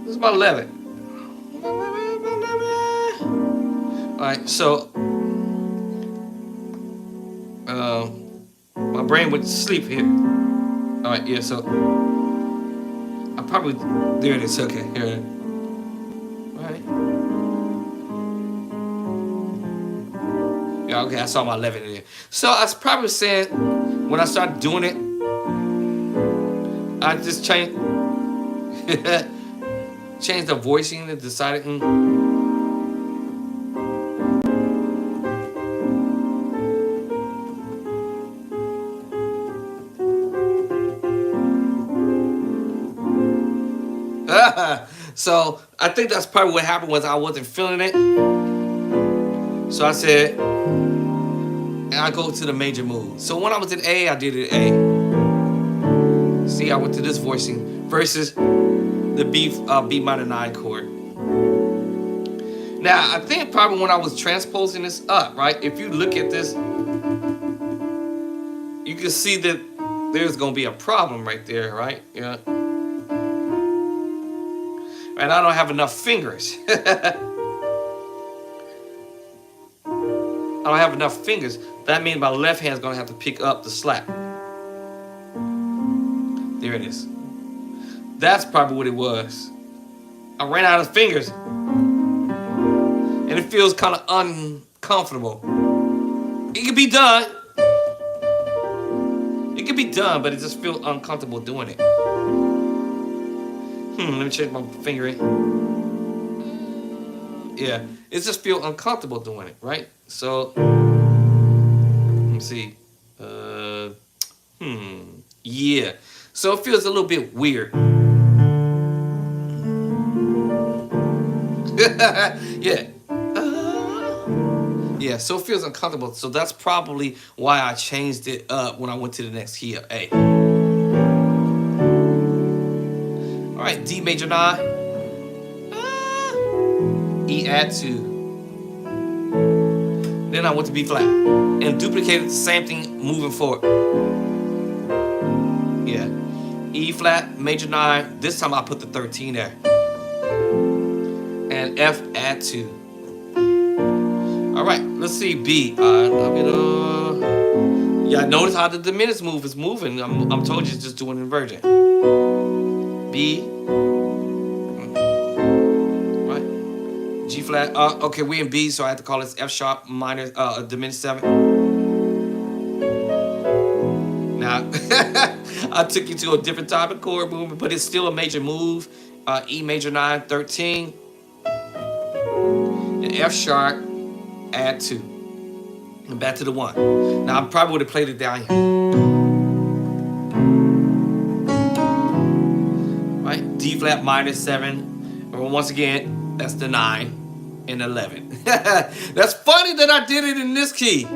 This is my 11. All right, so my brain went to sleep here. All right, yeah, so I probably, there it is, okay, here. All right. Yeah, okay, I saw my 11 in there. So I was probably saying, when I started doing it, I just changed the voicing and decided, so I think that's probably what happened was I wasn't feeling it. So I said, and I go to the major move. So when I was in A, I did it A. See, I went to this voicing versus the B minor 9 chord. Now, I think probably when I was transposing this up, right? If you look at this, you can see that there's going to be a problem right there, right? Yeah. And I don't have enough fingers. I don't have enough fingers. That means my left hand's gonna have to pick up the slack. There it is. That's probably what it was. I ran out of fingers. And it feels kind of uncomfortable. It can be done. It can be done, but it just feels uncomfortable doing it. Let me change my finger in. Yeah, it just feels uncomfortable doing it, right? So, let me see. Yeah. So it feels a little bit weird. Yeah. Yeah, so it feels uncomfortable. So that's probably why I changed it up when I went to the next key of A. All right, D major 9. E add 2. Then I went to B flat and duplicated the same thing moving forward. Yeah. E flat, major 9. This time I put the 13 there. And F add 2. Alright, let's see B. Yeah, notice how the diminished move is moving. I'm told you it's just doing inversion. B. Right. G flat. Okay, we in B, so I have to call this F sharp minor diminished 7. Now, I took you to a different type of chord movement, but it's still a major move. E major 9, 13. And F sharp, add 2. And back to the 1. Now, I probably would have played it down here. Right? D flat minor 7. And once again, that's the 9 and 11. That's funny that I did it in this key.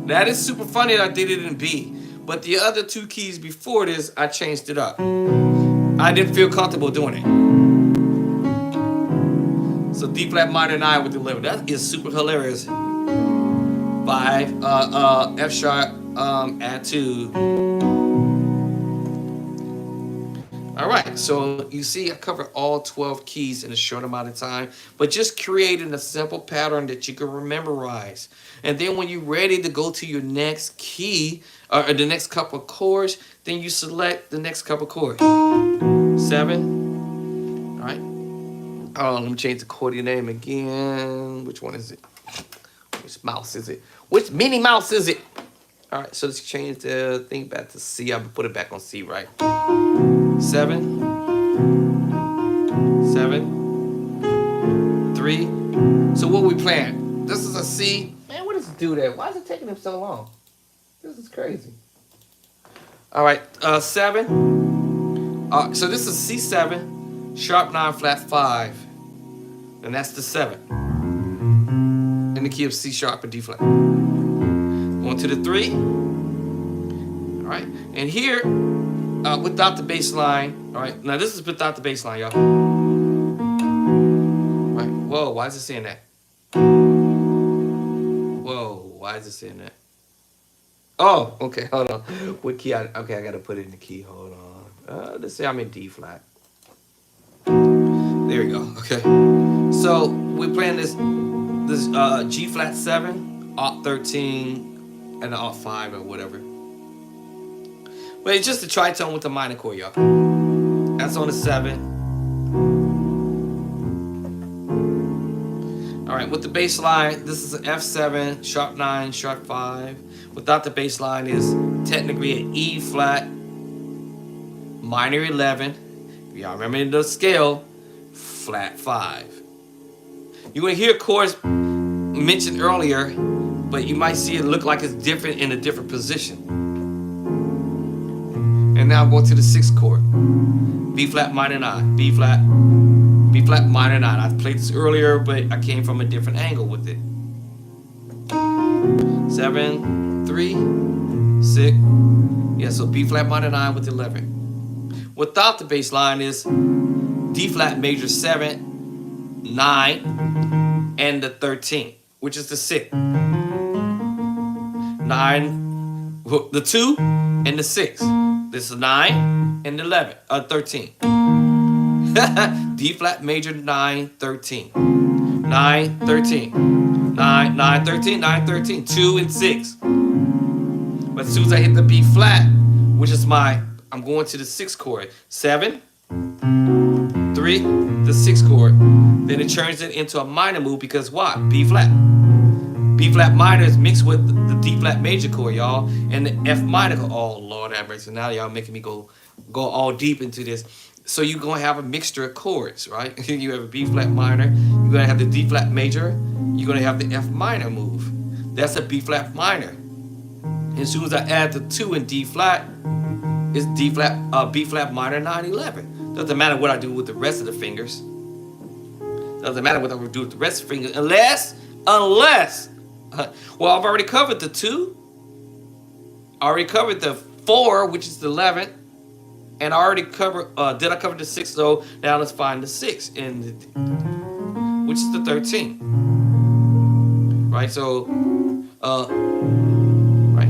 That is super funny that I did it in B. But the other 2 keys before this, I changed it up. I didn't feel comfortable doing it. So D flat minor 9 with the 11. That is super hilarious. 5, F sharp, add 2. All right, so you see I covered all 12 keys in a short amount of time, but just creating a simple pattern that you can memorize. And then when you're ready to go to your next key, or the next couple of chords, then you select the next couple of chords. 7, all right. Let me change the chord name again. Which one is it? Which mouse is it? Which Minnie Mouse is it? All right, so let's change the thing back to C. I'll put it back on C, right? 7, 7, 3. So what we playing? This is a C. Man, what does it do there? Why is it taking him so long? This is crazy. All right, 7. So this is C7, sharp 9, flat 5. And that's the 7. In the key of C sharp and D flat. Going to the 3. All right, and here, without the bass line. All right, now this is without the bass line, y'all. All right, whoa, why is it saying that? Whoa, why is it saying that? Oh, okay, hold on. What key? Okay, I gotta put it in the key. Hold on. Let's say I'm in D flat. There we go. Okay. So we're playing this G flat 7, Alt 13, and the Alt 5 or whatever. But it's just a tritone with the minor chord, y'all. That's on the 7. All right, with the bass line, this is an F7, sharp 9, sharp 5. Without the bass line is technically an E flat, minor 11. If y'all remember the scale, flat 5. You're going to hear chords mentioned earlier, but you might see it look like it's different in a different position. And now I'm going to the 6th chord. B flat minor 9, B flat minor 9. I played this earlier, but I came from a different angle with it. 7, 3, 6. Yeah, so B flat minor 9 with 11. Without the bass line is D flat major 7, 9, and the 13, which is the 6. 9, the 2, and the 6. This is 9 and 11, 13. D flat major 9, 13. 9, 13. 9, 9, 13, 9, 13. 2 and 6. But as soon as I hit the B flat, which is I'm going to the 6th chord. 7, 3, the 6th chord. Then it turns it into a minor move because what? B flat. B flat minor is mixed with the D flat major chord, y'all, and the F minor chord. Oh, Lord have mercy. Now y'all making me go all deep into this. So you're going to have a mixture of chords, right? You have a B flat minor. You're going to have the D flat major. You're going to have the F minor move. That's a B flat minor. As soon as I add the 2 in D flat, it's B flat minor 9, 11. Doesn't matter what I do with the rest of the fingers. Doesn't matter what I do with the rest of the fingers, unless, well, I've already covered the 2. I already covered the 4, which is the 11th. And I already covered, did I cover the 6? So now let's find the 6. And which is the 13. Right, so, right.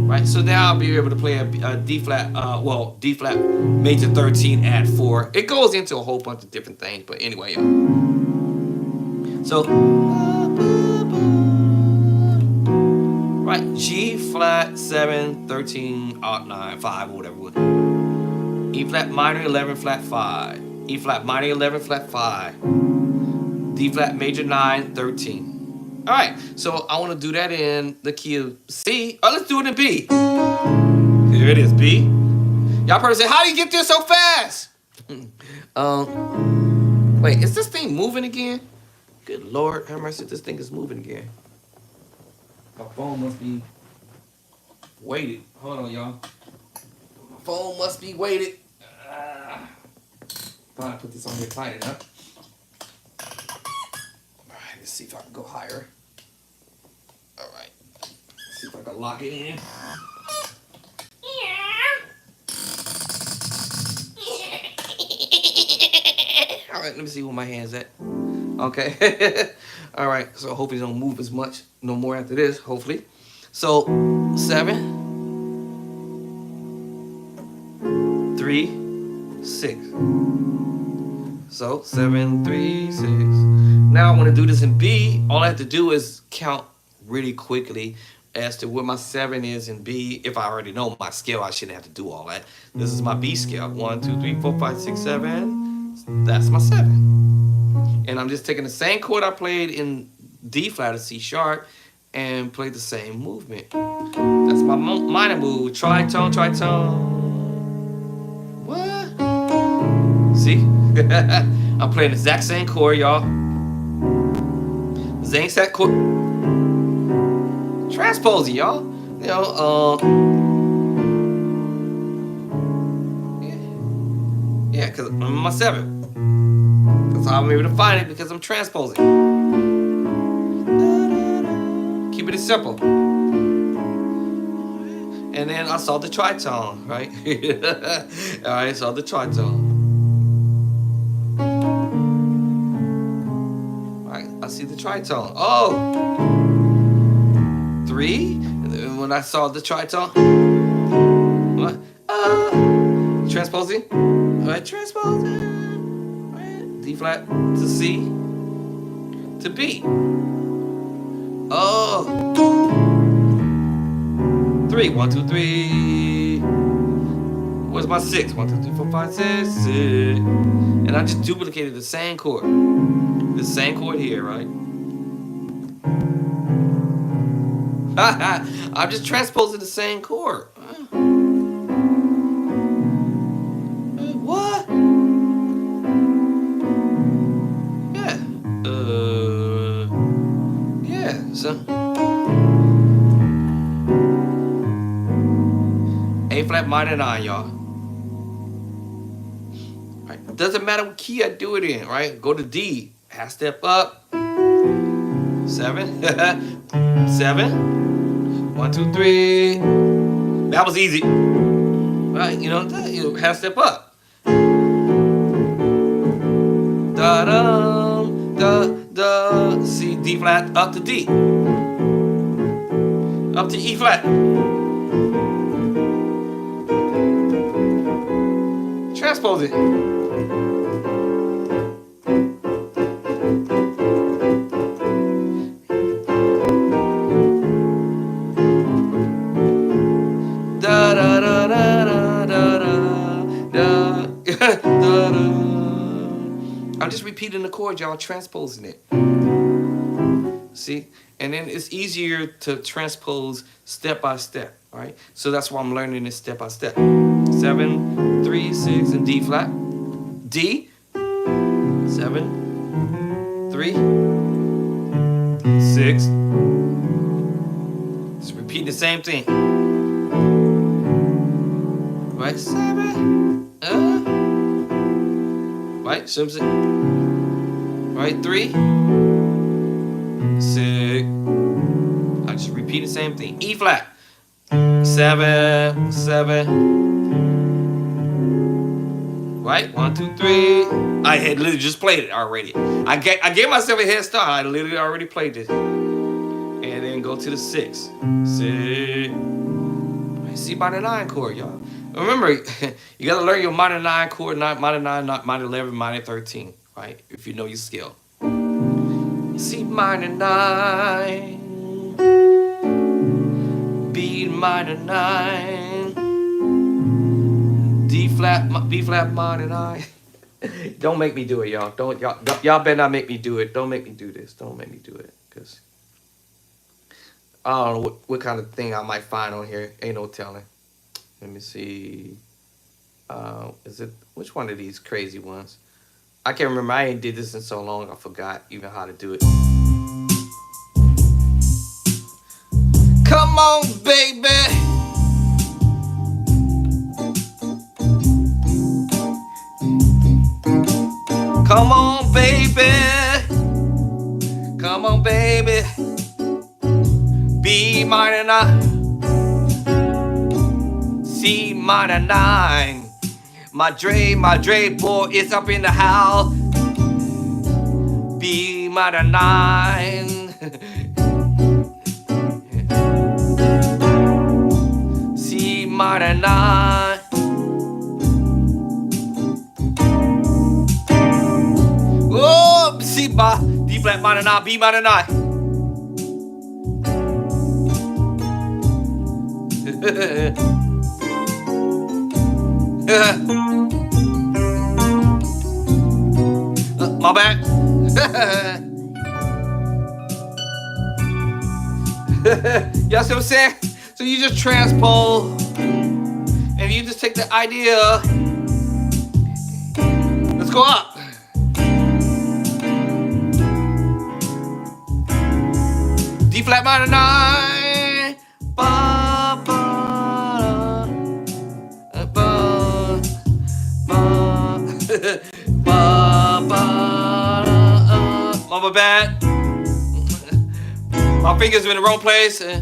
Right, so now I'll be able to play a D flat, D flat major 13 add 4. It goes into a whole bunch of different things, but anyway, so, right, G flat 7, 13, 9, 5, or whatever. E flat minor 11 flat 5. E flat minor 11 flat 5. D flat major 9, 13. All right, so I want to do that in the key of C. Oh, let's do it in B. Here it is, B. Y'all probably say, how do you get there so fast? Wait, is this thing moving again? Good Lord, have mercy, this thing is moving again. My phone must be weighted. Hold on, y'all. My phone must be weighted. Thought I put this on here tight enough. All right, let's see if I can go higher. All right, let's see if I can lock it in. All right, let me see where my hand's at. Okay. All right, so hopefully it don't move as much no more after this, hopefully. So 7, 3, 6. So 7, 3, 6. Now I want to do this in B. All I have to do is count really quickly as to what my 7 is in B. If I already know my scale, I shouldn't have to do all that. This is my B scale. 1, 2, 3, 4, 5, 6, 7. That's my 7. And I'm just taking the same chord I played in D flat or C sharp and play the same movement. That's my minor move. Tritone, tritone. What? See? I'm playing the exact same chord, y'all. Same exact chord. Transposing, y'all. You know, yeah, because I'm my 7. That's how I'm able to find it, because I'm transposing. Keep it simple. And then I saw the tritone, right? All right, saw the tritone. All right, I see the tritone. Oh, 3. And then when I saw the tritone, what? Transposing. All right, transposing. D flat to C to B. Oh, 3, 1, 2, 3. Where's my 6? 1, 2, 3, 4, 5, 6, 6. And I just duplicated the same chord. The same chord here, right? I'm just transposing the same chord. What? So A flat minor 9, y'all. Right. Doesn't matter what key I do it in, right? Go to D, half step up. 7, 7. 1, 2, 3. That was easy, right? You know, half step up. Da dum da. C, D flat, up to D. Up to E flat. Transpose it. Da da da da da da da da da. I'm just repeating the chord, y'all, transposing it. See? And then it's easier to transpose step by step, right? So that's why I'm learning this step by step. 7, 3, 6, and D flat. D, 7, 3, 6. Just repeat the same thing. Right? 7, right? Right? 3, 6. I just repeat the same thing. E flat. 7, 7. Right? 1, 2, 3. I had literally just played it already. I gave myself a head start. I literally already played this. And then go to the 6. C minor 9 chord, y'all. Remember, you gotta learn your minor 9 chord, not minor 9, not minor 11, minor 13, right? If you know your skill. C minor 9, B minor 9, B flat minor 9. Don't make me do it, y'all. Y'all better not make me do it. Don't make me do this. Don't make me do it, cause I don't know what kind of thing I might find on here. Ain't no telling. Let me see. Is it which one of these crazy ones? I can't remember. I ain't did this in so long. I forgot even how to do it. Come on, baby. Come on, baby. Come on, baby. B minor 9. C minor 9. My Dre boy is up in the house. B minor 9. C minor 9. Oh, C bar, D flat minor 9, B minor 9. My bad. Y'all see what I'm saying? So you just transpose, and you just take the idea. Let's go up. D flat minor 9. Ba, ba, ba, ba, ba, ba, Mama bad. My fingers are in the wrong place. Okay.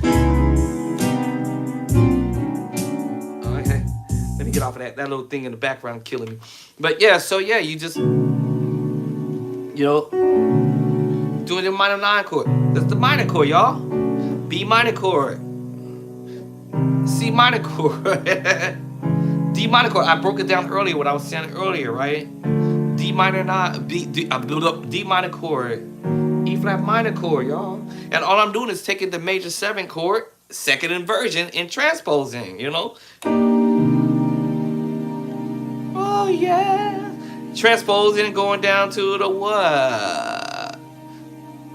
Let me get off of that. That little thing in the background killing me. But yeah, so yeah, you just, doing the minor 9 chord. That's the minor chord, y'all. B minor chord. C minor chord. D minor chord. I broke it down earlier, what I was saying earlier, right? D minor 9, D minor chord, E flat minor chord, y'all. And all I'm doing is taking the major 7 chord, second inversion, and transposing, Oh yeah. Transposing and going down to the what?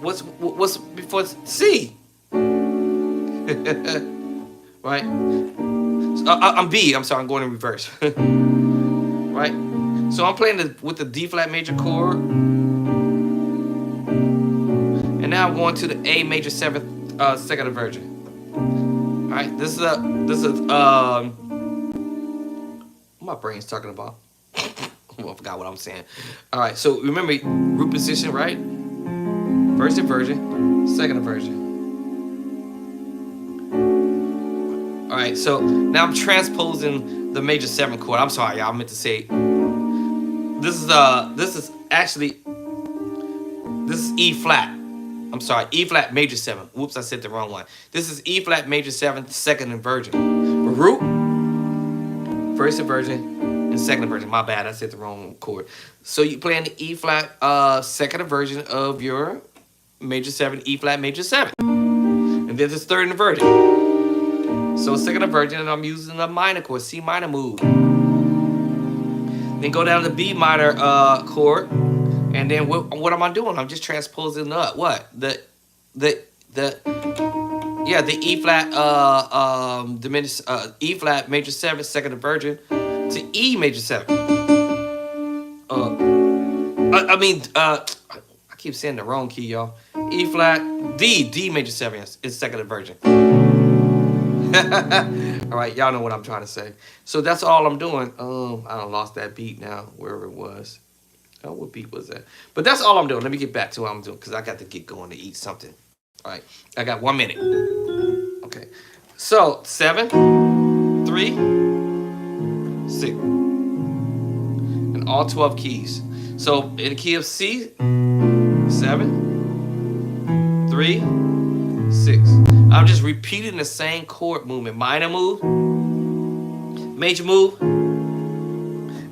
What's before C? Right? I'm B. I'm sorry. I'm going in reverse. Right? So I'm playing with the D flat major chord, and now I'm going to the A major 7th second inversion. All right. This is what my brain's talking about. Oh, I forgot what I'm saying. All right. So remember root position, right? First inversion, second inversion. All right, so now I'm transposing the major 7 chord. I'm sorry, y'all. I meant to say this is E flat. I'm sorry, E flat major 7. Whoops, I said the wrong one. This is E flat major 7, second inversion. Root, first inversion, and second inversion. My bad, I said the wrong chord. So you play in the E flat second inversion of your major 7, E flat major 7. And then this third inversion. So second inversion, and I'm using the minor chord, C minor move. Then go down to the B minor chord. And then what am I doing? I'm just transposing the E flat diminished E flat major 7, second inversion to E major 7. I keep saying the wrong key, y'all. E flat, D major 7 is second inversion. All right, y'all know what I'm trying to say. So that's all I'm doing. I done lost that beat now, wherever it was. Oh, what beat was that? But that's all I'm doing. Let me get back to what I'm doing because I got to get going to eat something. All right, I got 1 minute. Okay, so 7, 3, 6. And all 12 keys. So in the key of C, 7, 3, 6. I'm just repeating the same chord movement. Minor move, major move,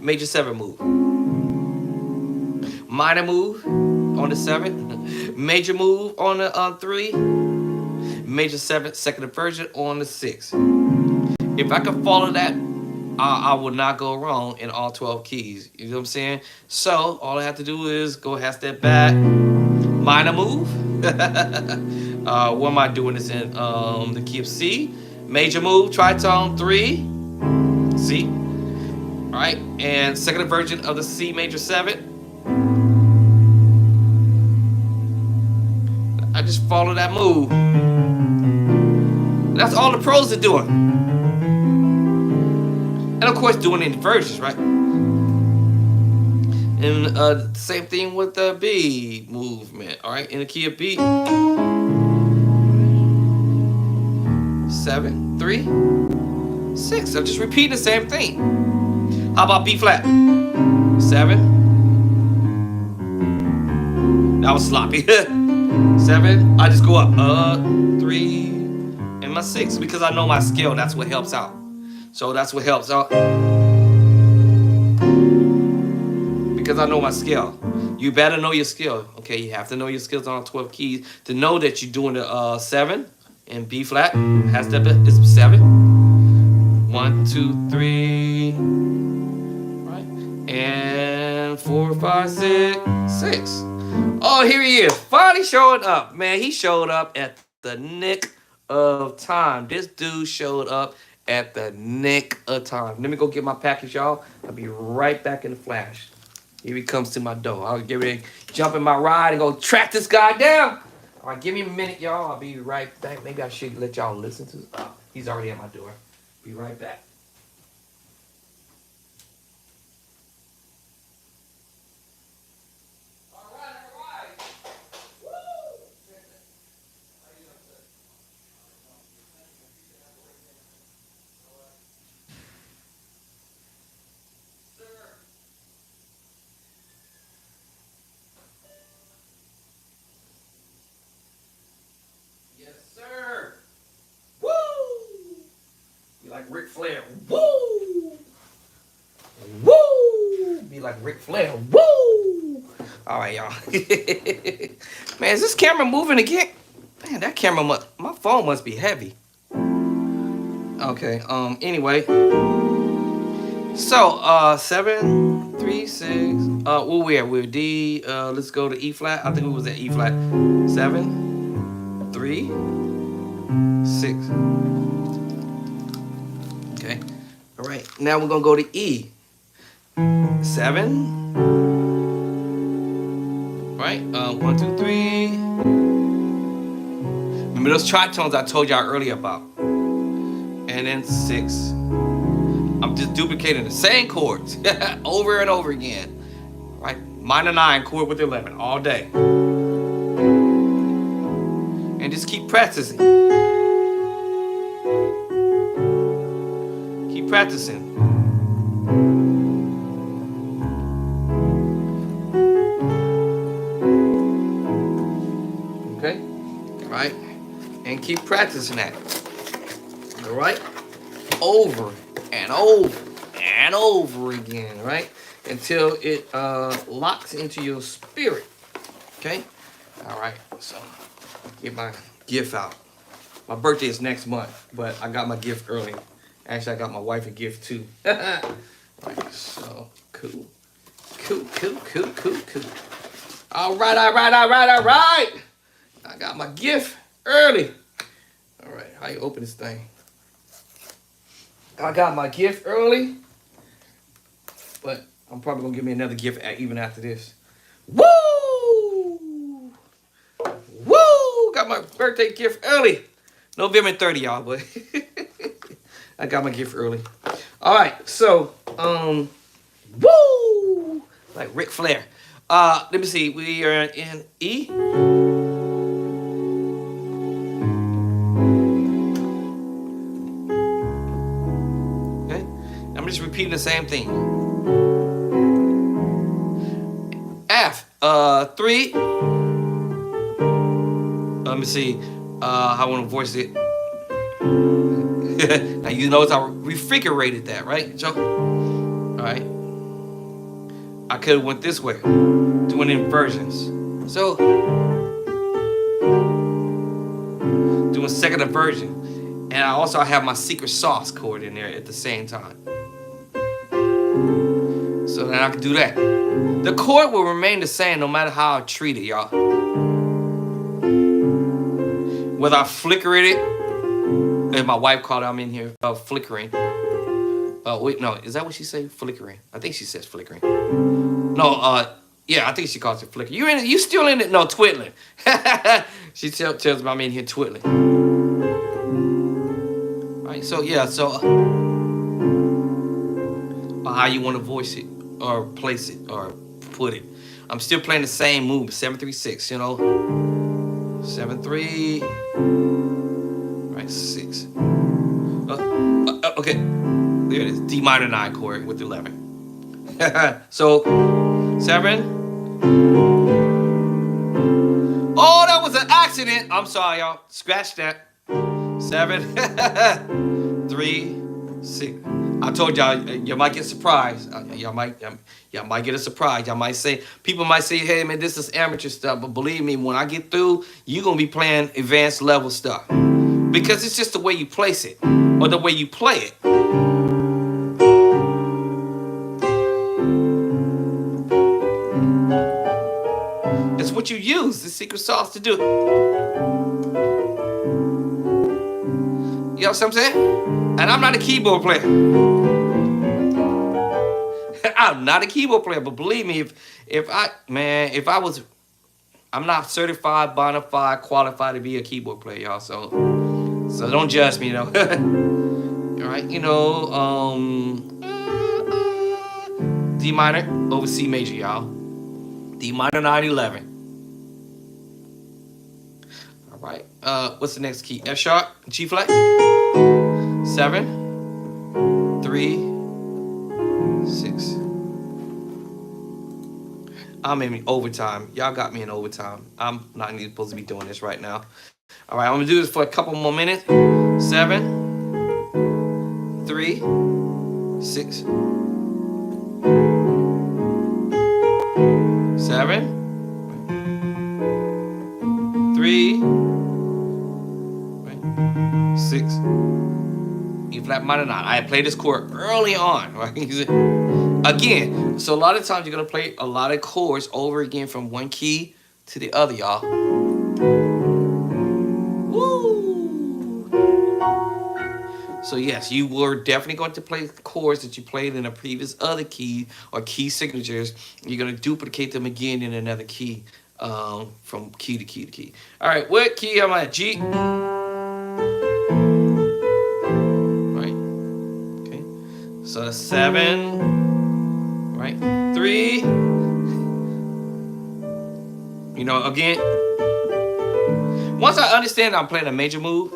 major 7 move. Minor move on the 7, major move on the 3, major 7, second inversion on the 6. If I could follow that, I would not go wrong in all 12 keys. You know what I'm saying? So all I have to do is go half step back, minor move. What am I doing this in? The key of C, major move, tritone 3, C. All right, and second inversion of the C major 7. I just follow that move. That's all the pros are doing. And of course, doing inversions, right? And same thing with the B movement. All right, in the key of B, 7, 3, 6. I'm just repeating the same thing. How about B flat? 7. That was sloppy. 7. I just go up. 3 and my 6 because I know my scale. That's what helps out. So that's what helps out. Because I know my scale. You better know your skill. Okay, you have to know your skills on 12 keys to know that you're doing the 7 and B flat. Has that is 7. 1, 2, 3. Right? And 4, 5, 6, 6. Oh, here he is. Finally showing up. Man, he showed up at the nick of time. This dude showed up at the nick of time. Let me go get my package, y'all. I'll be right back in the flash. Here he comes to my door. I'll get ready to jump in my ride and go track this guy down. All right, give me a minute, y'all. I'll be right back. Maybe I should let y'all listen to this. Oh, he's already at my door. Be right back. Yes, sir. Woo! Be like Ric Flair. Woo! Woo! Be like Ric Flair. Woo! All right, y'all. Man, is this camera moving again? Man, that camera my phone must be heavy. Okay. Anyway. So 7, 3, 6. We're D. Let's go to E flat. I think we was at E flat. 7, 3, 6. Okay. All right. Now we're gonna go to E. 7. Right. 1, 2, 3. Remember those tritones I told y'all earlier about. And then 6. I'm just duplicating the same chords over and over again. Right? Minor 9 chord with 11 all day. And just keep practicing. Keep practicing. Okay? Right? And keep practicing that. All right? Over and over and over again, right? Until it locks into your spirit. Okay? All right. So, get my gift out. My birthday is next month, but I got my gift early. Actually, I got my wife a gift too. Right, so, cool. Cool. All right. I got my gift early. All right, how you open this thing? I got my gift early, but I'm probably gonna give me another gift even after this. Woo! Got my birthday gift early. November 30, y'all, but I got my gift early. All right, so woo! Like Ric Flair. Let me see. We are in E. Okay, I'm just repeating the same thing. 3. Let me see how I want to voice it. Now you notice I refrigerated that, right, Joe? All right. I could have went this way, doing inversions. So doing second inversion, and I also have my secret sauce chord in there at the same time. So then I can do that. The chord will remain the same no matter how I treat it, y'all. Whether I flicker it, and my wife called it, I'm in here flickering. Wait, no, is that what she said? Flickering. I think she says flickering. No, yeah, I think she calls it flickering. You still in it? No, twiddling. She tells me I'm in here twiddling. Right, so yeah, so how you want to voice it or place it or put it. I'm still playing the same move, 7-3-6, you know. 7-3, right, 6. Okay, there it is. D minor 9 chord with 11. So 7. Oh, that was an accident. I'm sorry, y'all. Scratch that. 7, 3, 6. I told y'all, you might get surprised. Y'all might get a surprise. Y'all might say, people might say, hey man, this is amateur stuff. But believe me, when I get through, you're gonna be playing advanced level stuff. Because it's just the way you place it, or the way you play it. It's what you use the secret sauce to do. You know what I'm saying? And I'm not a keyboard player. I'm not a keyboard player, but believe me, I'm not certified, bona fide, qualified to be a keyboard player, y'all. So don't judge me, though. All right, you know, D minor over C major, y'all. D minor 9-11. All right, what's the next key? F sharp, G flat. 7, 3, 6. I'm in overtime. Y'all got me in overtime. I'm not even supposed to be doing this right now. All right, I'm gonna do this for a couple more minutes. 7, 3, 6. 7, 3, 6. E flat minor 9. I played this chord early on, right? Again, so a lot of times you're gonna play a lot of chords over again from one key to the other, y'all. Woo! So yes, you were definitely going to play chords that you played in a previous other key or key signatures. You're gonna duplicate them again in another key, from key to key to key. All right, what key am I at? G. So the 7, right? 3. You know, again, once I understand I'm playing a major move,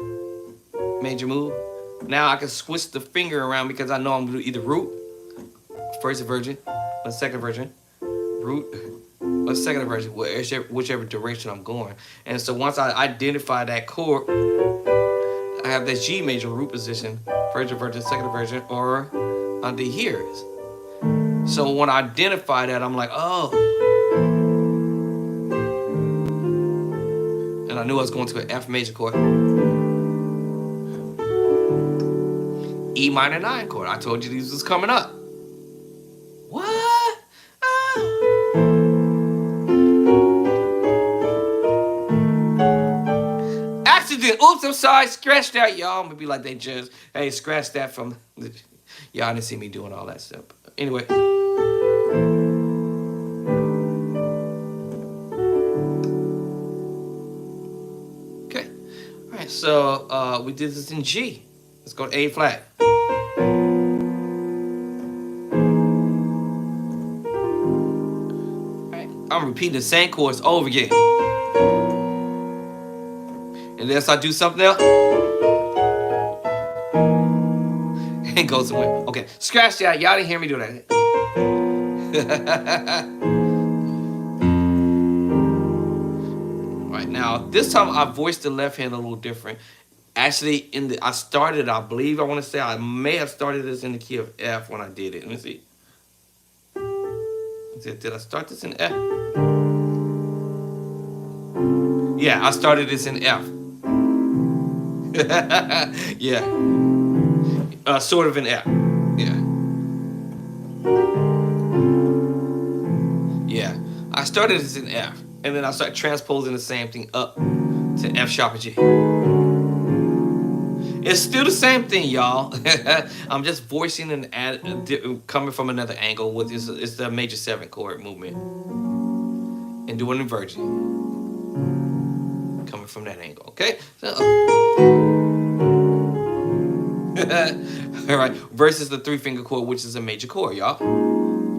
now I can switch the finger around because I know I'm gonna do either root, first inversion, or second inversion, root, or second inversion, whichever direction I'm going. And so once I identify that chord, I have that G major root position, first inversion, second inversion, or under here. So when I identify that, I'm like, oh. And I knew I was going to an F major chord. E minor 9 chord. I told you these was coming up. What? Accident. Oops, I'm sorry. Scratch that, y'all. I'm gonna be like they just, hey, scratch that from the... Y'all didn't see me doing all that stuff. Anyway. Okay. All right, so we did this in G. Let's go to A flat. All right. I'm repeating the same chords over again. Unless I do something else. And go somewhere. Okay, scratch that. Y'all didn't hear me do that. Now this time I voiced the left hand a little different. Actually, I started. I believe I want to say I may have started this in the key of F when I did it. Let me see. Did I start this in F? Yeah, I started this in F. Yeah, sort of in F. Yeah, yeah. I started this in F, and then I started transposing the same thing up to F sharp and G. It's still the same thing, y'all. I'm just voicing and coming from another angle with this. It's the major 7 chord movement and doing inversion. Coming from that angle, okay? So, all right, versus the 3-finger chord, which is a major chord, y'all.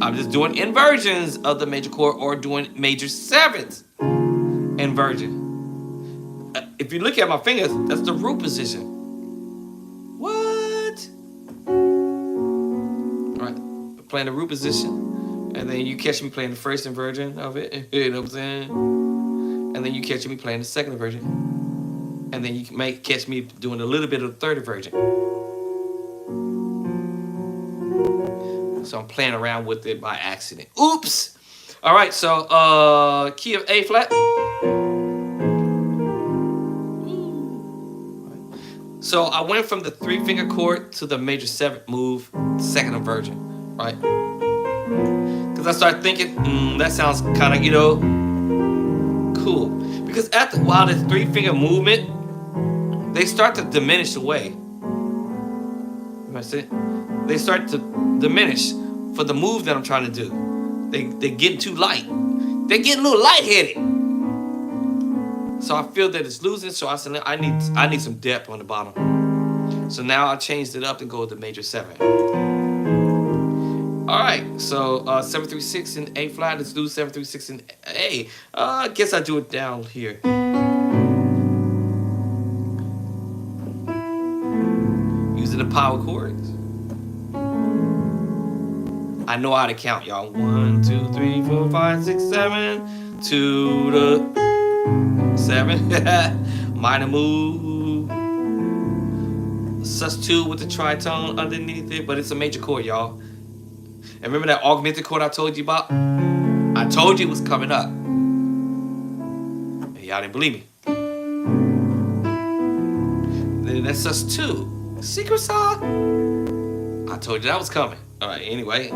I'm just doing inversions of the major chord or doing major 7s inversion. If you look at my fingers, that's the root position. What? All right, playing the root position, and then you catch me playing the first inversion of it. You know what I'm saying? And then you catch me playing the second inversion, and then you might catch me doing a little bit of the third inversion. So I'm playing around with it by accident. Oops. All right. So key of A flat. So I went from the 3-finger chord to the major 7th move, second inversion, right? Because I started thinking, that sounds kind of, cool. Because after a while, this 3-finger movement, they start to diminish away. You see? They start to diminish for the move that I'm trying to do. They're getting too light. They're getting a little lightheaded. So I feel that it's losing. So I said I need some depth on the bottom. So now I changed it up and go with the major 7. All right. So 7-3-6 in A flat. Let's do 7-3-6 in A. I guess I do it down here. Using the power chords. I know how to count, y'all. 1, 2, 3, 4, 5, 6, 7. 2 to 7. Minor move. sus2 with the tritone underneath it, but it's a major chord, y'all. And remember that augmented chord I told you about? I told you it was coming up. And y'all didn't believe me. Then that's sus2. Secret sauce. I told you that was coming. All right, anyway.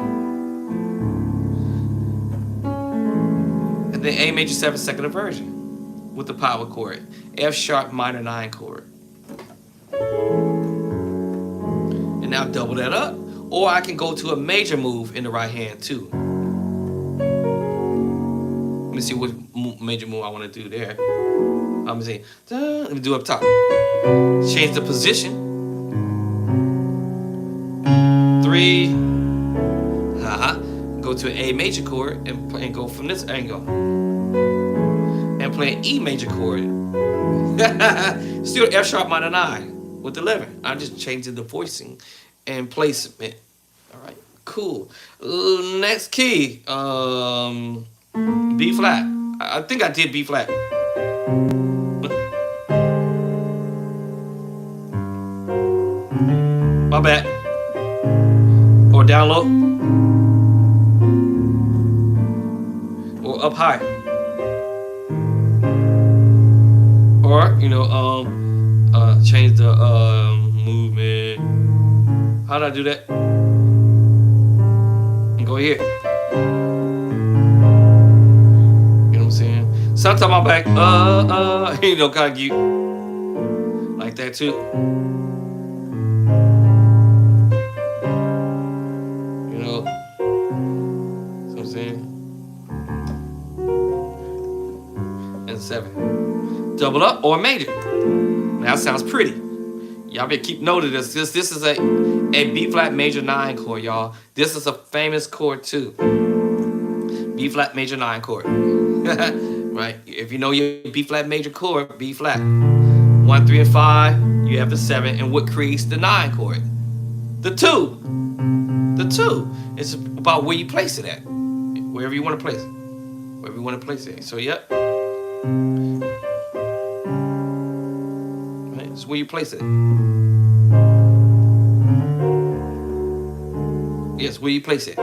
And then A major 7 second inversion with the power chord. F sharp minor 9 chord. And now double that up. Or I can go to a major move in the right hand too. Let me see what major move I want to do there. I'm gonna say, let me do up top. Change the position. 3. Go to an A major chord and go from this angle. And play an E major chord. Still F sharp minor 9 with 11. I'm just changing the voicing and placement. All right, cool. Next key, B flat. I think I did B flat. My bad. Or down low. Or up high. Or, change the movement. How do I do that? And go here. You know what I'm saying? Sometimes I'm back, kind of cute. Like that too. You know what I'm saying? And 7. Double up or major. That sounds pretty. Y'all better keep note of this. This is a B flat major 9 chord, y'all. This is a famous chord too. B flat major 9 chord. Right? If you know your B flat major chord, B flat. 1, 3, and 5, you have the 7, and what creates the 9 chord? The 2. The 2. It's about where you place it at. Wherever you want to place it. Wherever you want to place it. So, yep. It's where you place it. Yes, where you place it.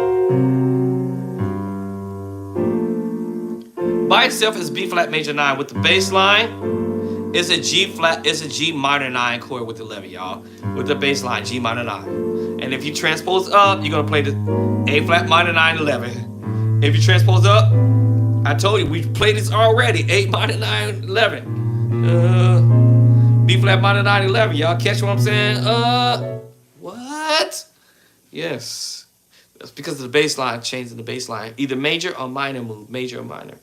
By itself is B flat major 9 with the bass line. It's a G flat, it's a G minor 9 chord with 11, y'all. With the bass line, G minor 9. And if you transpose up, you're gonna play the A flat minor 9 11. If you transpose up, I told you we played this already. A minor 9 11. B flat minor 9 11. Y'all catch what I'm saying? What? Yes. That's because of the bass line, changing the bass line. Either major or minor move, major or minor.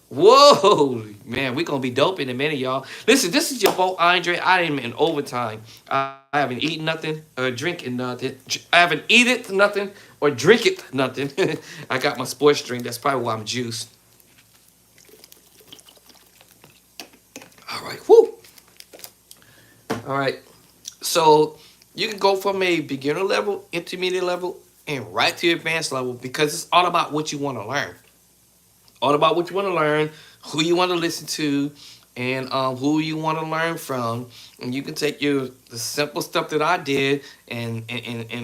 Whoa, man, we're going to be dope in a minute, y'all. Listen, this is your boy, Andre. I am in overtime. I haven't eaten nothing or drinking nothing. I haven't eaten nothing or drink it nothing. I got my sports drink. That's probably why I'm juiced. All right, whoo. All right, so you can go from a beginner level, intermediate level, and right to your advanced level because it's all about what you want to learn. All about what you want to learn, who you want to listen to, and who you want to learn from. And you can take the simple stuff that I did and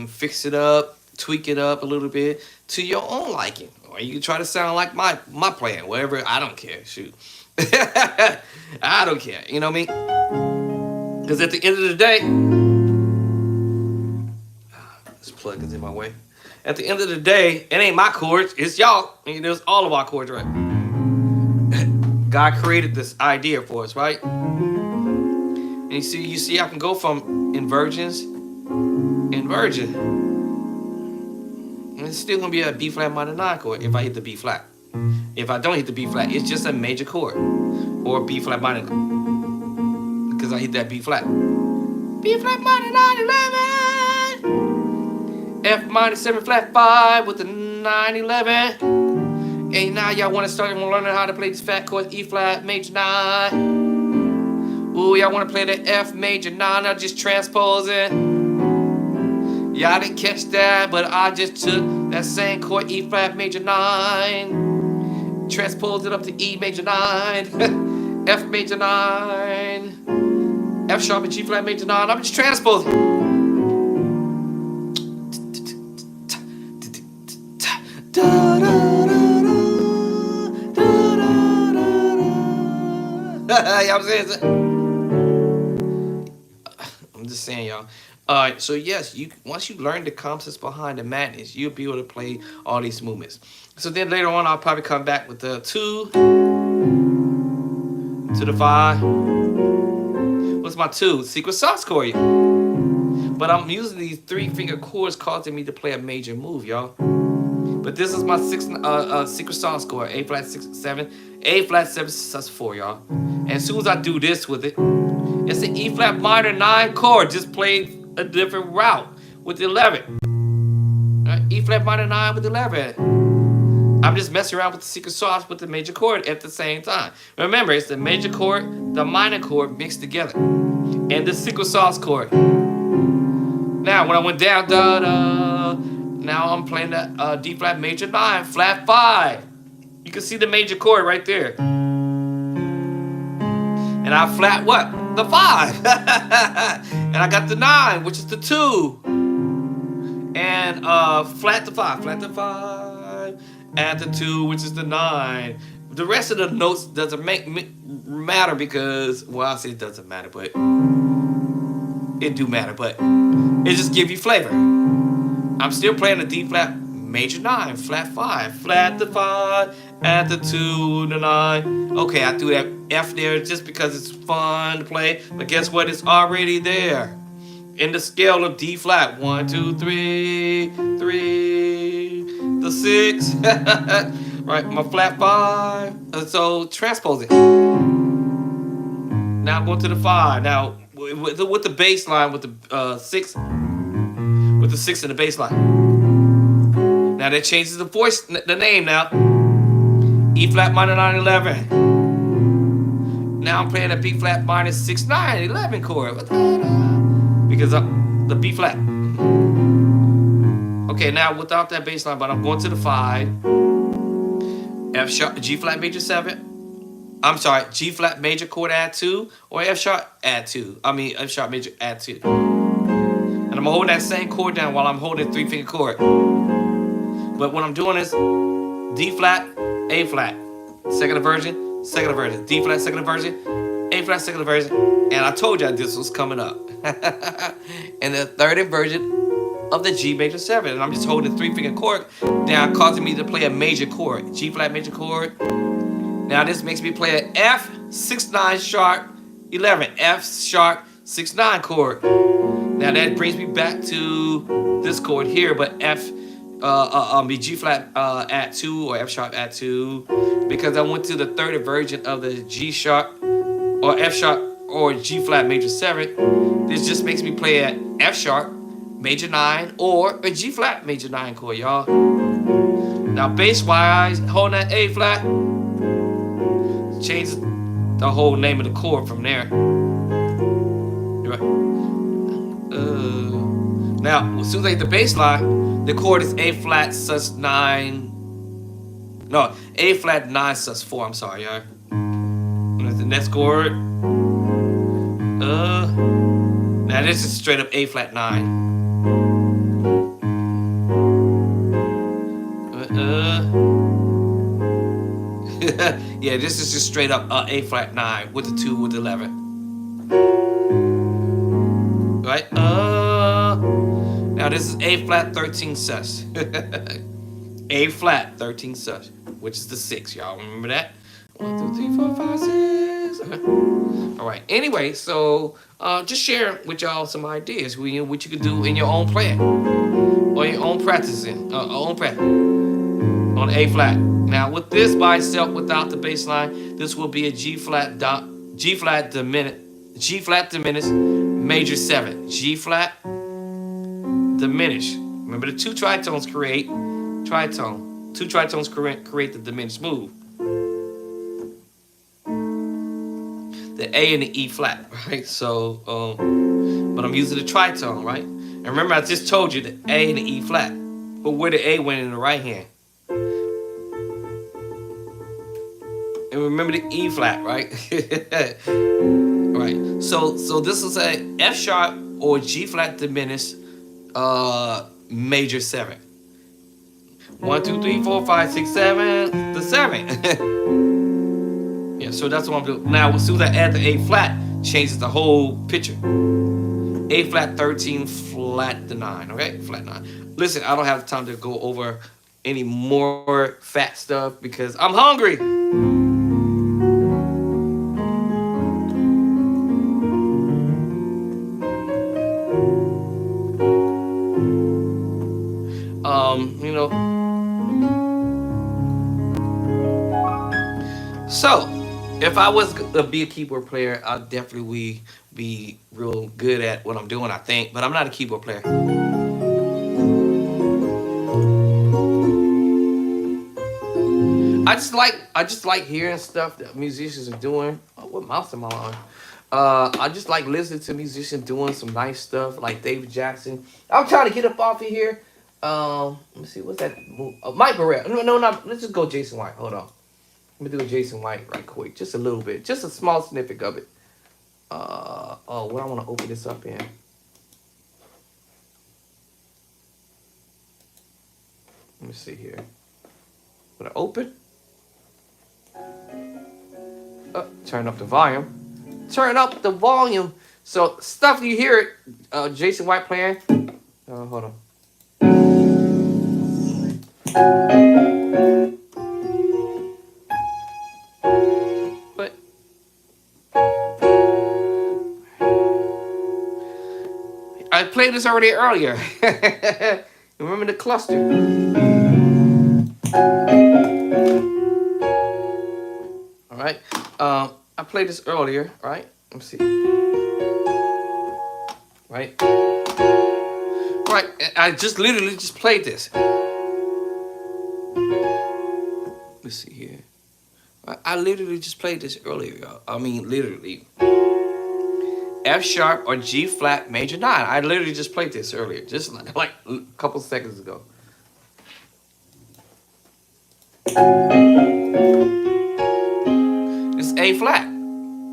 fix it up, tweak it up a little bit to your own liking. Or you can try to sound like my playing, whatever. I don't care. Shoot. I don't care. You know what I mean? Because at the end of the day, this plug is in my way. At the end of the day, it ain't my chords, it's y'all. I mean, it's all of our chords, right? God created this idea for us, right? And you see, I can go from inversion. And it's still gonna be a B flat minor 9 chord if I hit the B flat. If I don't hit the B flat, it's just a major chord. Or B flat minor. Because I hit that B flat. B flat minor 9 11. F minor 7 flat 5 with the 9 11. And now y'all want to start learning how to play these fat chords. E flat major 9. Ooh, y'all want to play the F major 9. I'll just transpose it. Y'all didn't catch that, but I just took that same chord, E flat major 9. Transposed it up to E major 9. F major 9. F sharp and G flat major 9. I'm just transposing. Y'all saying? I'm just saying, y'all. Alright, so yes, once you learn the concepts behind the madness, you'll be able to play all these movements. So then later on, I'll probably come back with the 2 to the 5. What's my 2? Secret sauce chord. But I'm using these 3-finger chords causing me to play a major move, y'all. But this is my secret sauce chord. A flat 6 7. A flat 7 sus 4, y'all. And as soon as I do this with it, it's an E flat minor 9 chord. Just played a different route with the 11. E flat minor 9 with 11. I'm just messing around with the secret sauce with the major chord at the same time. Remember, it's the major chord, the minor chord mixed together, and the secret sauce chord. Now, when I went down, da da. Now I'm playing the D flat major 9 flat 5. You can see the major chord right there. And I flat what? The 5. And I got the 9, which is the 2. And flat the 5, flat the 5. Add the 2, which is the 9. The rest of the notes doesn't matter because, well, I say it doesn't matter, but it do matter, but it just give you flavor. I'm still playing the D flat major 9, flat 5, flat the 5, add the 2, the 9. Okay, I threw that F there just because it's fun to play, but guess what? It's already there in the scale of D flat. 1, 2, 3, 3, the 6, right? My flat 5. So transpose it. Now I'm going to the 5. Now with the bass line, with the 6. With the 6 in the bass line. Now that changes the voice, the name now. E flat minor 9 11. Now I'm playing a B flat minor 6 9 11 chord. Because the B flat. Okay, now without that bass line, but I'm going to the 5. F sharp, G flat major 7. I'm sorry, G flat major chord add 2 or F sharp add 2. I mean F sharp major add 2. And I'm holding that same chord down while I'm holding 3-finger chord. But what I'm doing is D flat, A flat, second inversion, D flat, second inversion, A flat, second inversion. And I told y'all this was coming up. And the third inversion of the G major 7. And I'm just holding 3-finger chord down, causing me to play a major chord. G flat major chord. Now this makes me play an F 6-9 sharp 11. F sharp 6-9 chord. Now that brings me back to this chord here, but G flat at 2 or F sharp at 2, because I went to the third inversion of the G sharp or F sharp or G flat major 7. This just makes me play an F sharp major 9 or a G flat major 9 chord, y'all. Now bass wise, holding that A flat changes the whole name of the chord from there. Now, as soon as I hit the bass line, the chord is A flat sus 9. No, A flat 9 sus 4. I'm sorry, y'all. That's the next chord. Now this is straight up A flat 9. Yeah, this is just straight up A flat 9 with the 2 with the 11. Right? Now this is A flat 13 sus. A flat 13 sus, which is the 6. Y'all remember that? 1, 2, 3, 4, 5, 6. All right. Anyway, so just share with y'all some ideas what you can do in your own playing or your own practicing, own practice on A flat. Now with this by itself, without the bass line, this will be a G flat diminished major 7. G flat diminished. Remember the 2 tritones create tritone. 2 tritones create the diminished move. The A and the E flat, right? So, but I'm using the tritone, right? And remember I just told you the A and the E flat, but where the A went in the right hand. And remember the E flat, right? Right. So this is a F sharp or G flat diminished major 7. 1, 2, 3, 4, 5, 6, 7. The 7. Yeah. So that's what I'm doing. Now as soon as I add the A flat, changes the whole picture. A flat 13, flat the 9. Okay, flat 9. Listen, I don't have time to go over any more fat stuff because I'm hungry. You know. So, if I was to be a keyboard player, I'd definitely be real good at what I'm doing, I think. But I'm not a keyboard player. I just like hearing stuff that musicians are doing. Oh, what mouse am I on? I just like listening to musicians doing some nice stuff, like David Jackson. I'm trying to get up off of here. Let me see, what's that? Mike Burrell. No, let's just go Jason White. Hold on. Let me do a Jason White right quick. Just a little bit. Just a small snippet of it. What I want to open this up in. Let me see here. When I open. Turn up the volume. Turn up the volume. So, stuff you hear Jason White playing. Hold on. But I played this already earlier. Remember the cluster. All right. I played this earlier, right? Let me see. Right. Right. I just literally just played this. Let's see here. I literally just played this earlier, y'all. I mean, literally. F sharp or G flat major 9. I literally just played this earlier, just like a couple seconds ago. It's A flat.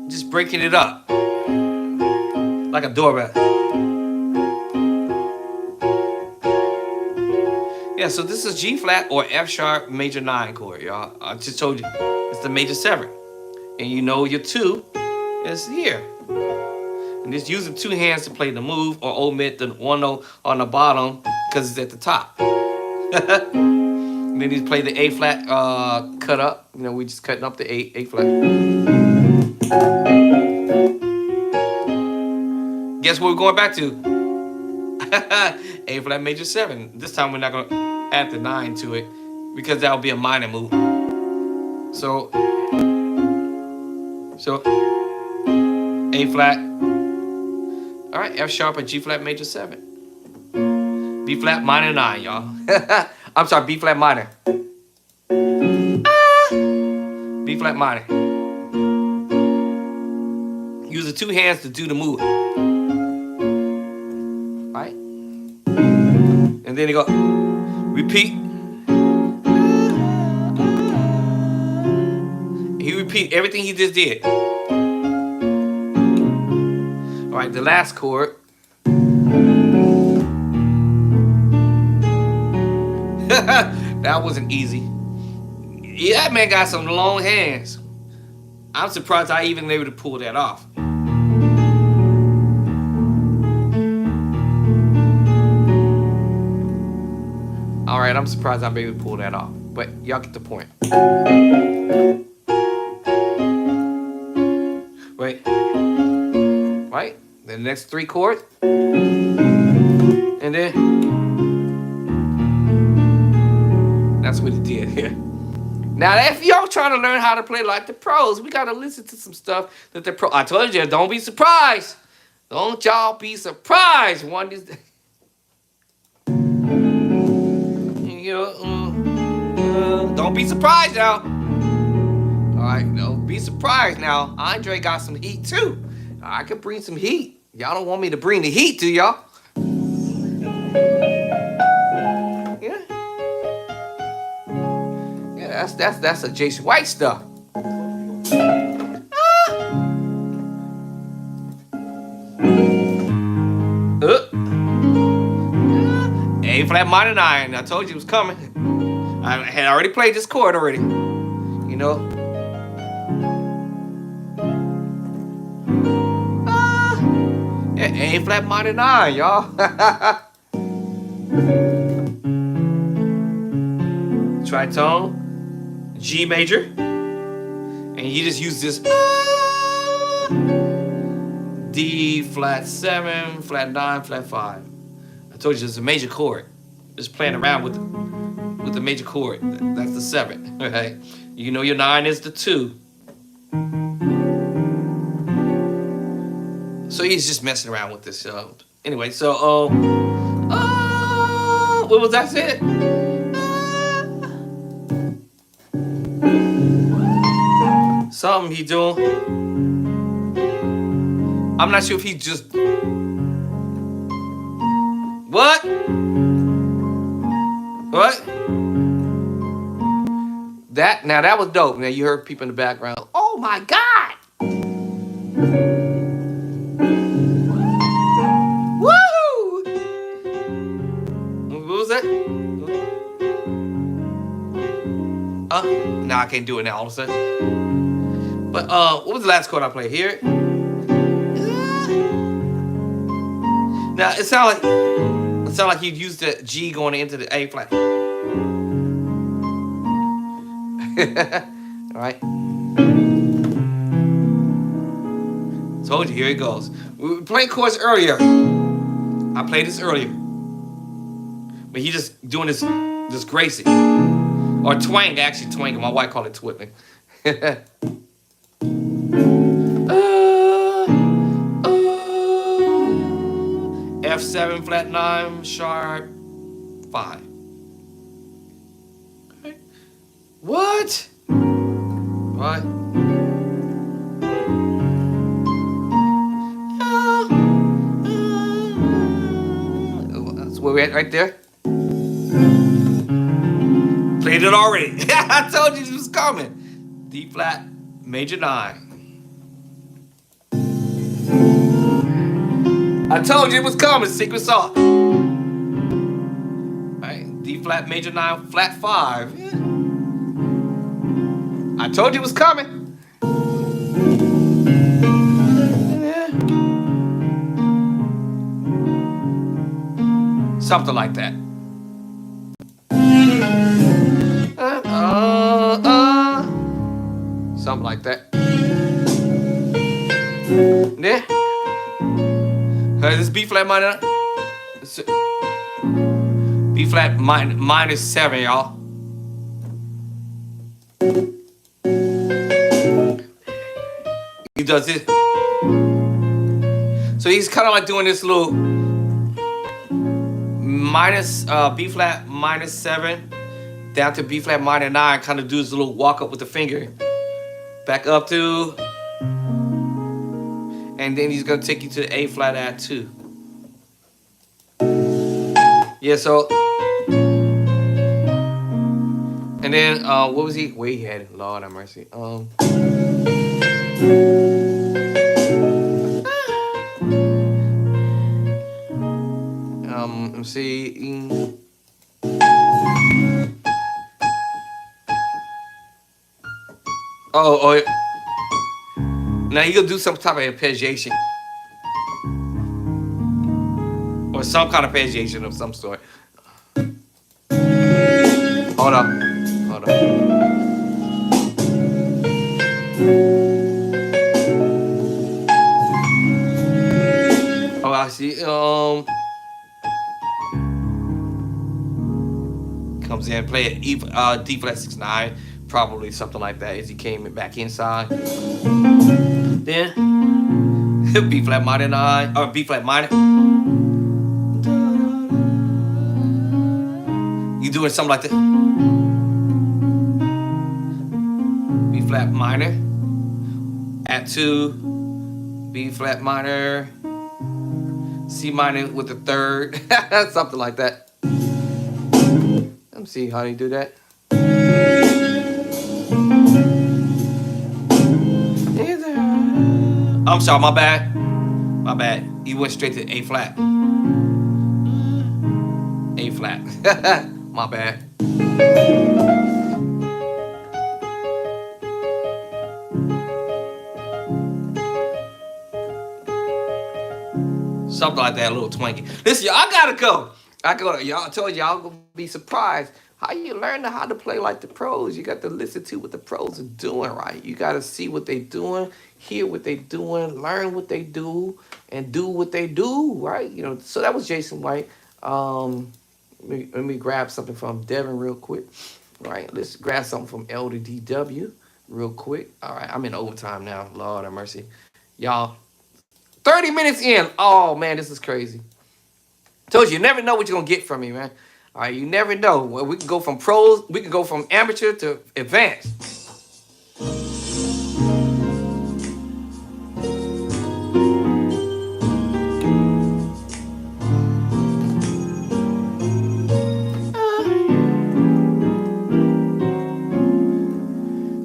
Just breaking it up like a doorbell. Yeah, so this is G flat or F sharp major 9 chord, y'all. I just told you it's the major 7, and you know your 2 is here. And just using 2 hands to play the move or omit the 1 note on the bottom because it's at the top. And then you play the A flat cut up. You know, we just cutting up the A flat. Guess what we're going back to? A flat major 7. This time we're not going to add the 9 to it because that would be a minor move. So A flat. All right, F sharp or G flat major 7. B flat minor 9, y'all. I'm sorry, B flat minor. B flat minor. Use the 2 hands to do the move. Right? And then you go, repeat. He repeat everything he just did. All right, the last chord. That wasn't easy. Yeah, that man got some long hands. I'm surprised I even able to pull that off. All right, I'm surprised I'm able to pull that off. But y'all get the point. Wait. Right? The next 3 chords. And then that's what he did here. Now, if y'all trying to learn how to play like the pros, we got to listen to some stuff that the pro. I told you, don't be surprised. Don't y'all be surprised one of these days. You know, don't be surprised now. All right, don't be surprised now. Andre got some heat too. I could bring some heat. Y'all don't want me to bring the heat, do y'all? That's a Jason White stuff. A flat minor 9. I told you it was coming. I had already played this chord already. You know. A flat minor 9, y'all. Tritone. G major, and you just use this D flat 7, flat 9, flat 5. I told you it's a major chord. Just playing around with the major chord. That's the 7. Right? You know your 9 is the 2. So he's just messing around with this. Anyway, so what was that said? Something he doing. I'm not sure if he just. What? What? That was dope. Now you heard people in the background. Oh my God! Woo! What was that? Now I can't do it now all of a sudden. But what was the last chord I played here? Now it sounded like you'd use the G going into the A flat. All right. Told you, here it goes. We were playing chords earlier. I played this earlier, but he just doing this Gracie or twang. Actually, twang. My wife called it twiddling. F7 flat 9 sharp 5. Okay. What? What? That's where we're at right there. Played it already. I told you this was coming. D flat major 9. I told you it was coming, secret sauce. Right, D flat major 9 flat 5. Yeah. I told you it was coming. Yeah. Something like that. Something like that. Yeah. This B flat minor. B flat minus 7, y'all. He does this. So he's kind of like doing this little minus B flat minus 7 down to B flat minor 9. Kind of do this little walk up with the finger. Back up to. And then he's gonna take you to the A flat add 2. Yeah, so. And then what was he? Where he had it? Lord have mercy. Let me see. Oh. Now you gonna do some type of arpeggiation. Or some kind of arpeggiation of some sort. Hold up. Oh, I see. Comes in, play it D flat 6/9, probably something like that as he came back inside. Then B flat minor 9 or B flat minor. You doing something like that? B flat minor, add 2, B flat minor, C minor with the 3rd, something like that. Let me see how you do that. I'm sorry, my bad. You went straight to A flat. A flat. My bad. Something like that, a little twanky. Listen, y'all, I gotta go. Y'all, I told y'all gonna be surprised. How you learn how to play like the pros? You got to listen to what the pros are doing, right? You got to see what they doing, hear what they doing, learn what they do, and do what they do, right? You know. So that was Jason White. Let me grab something from Devin real quick. All right, let's grab something from Elder DW real quick. All right, I'm in overtime now. Lord have mercy, y'all. 30 minutes in. Oh man, this is crazy. Told you never know what you're gonna get from me, man. All right, you never know. Well, we can go from pros, we can go from amateur to advanced.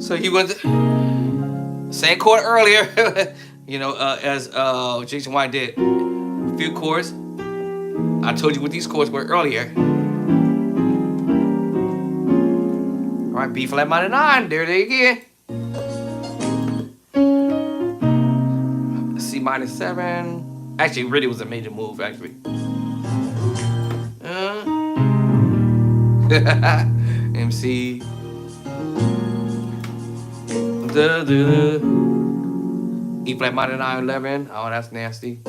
So you went to same chord earlier, you know, as Jason White did. A few chords. I told you what these chords were earlier. All right, B flat minor 9. There they again. C minor 7. Actually, it really was a major move. Actually. MC. E flat minor 9 11. Oh, that's nasty.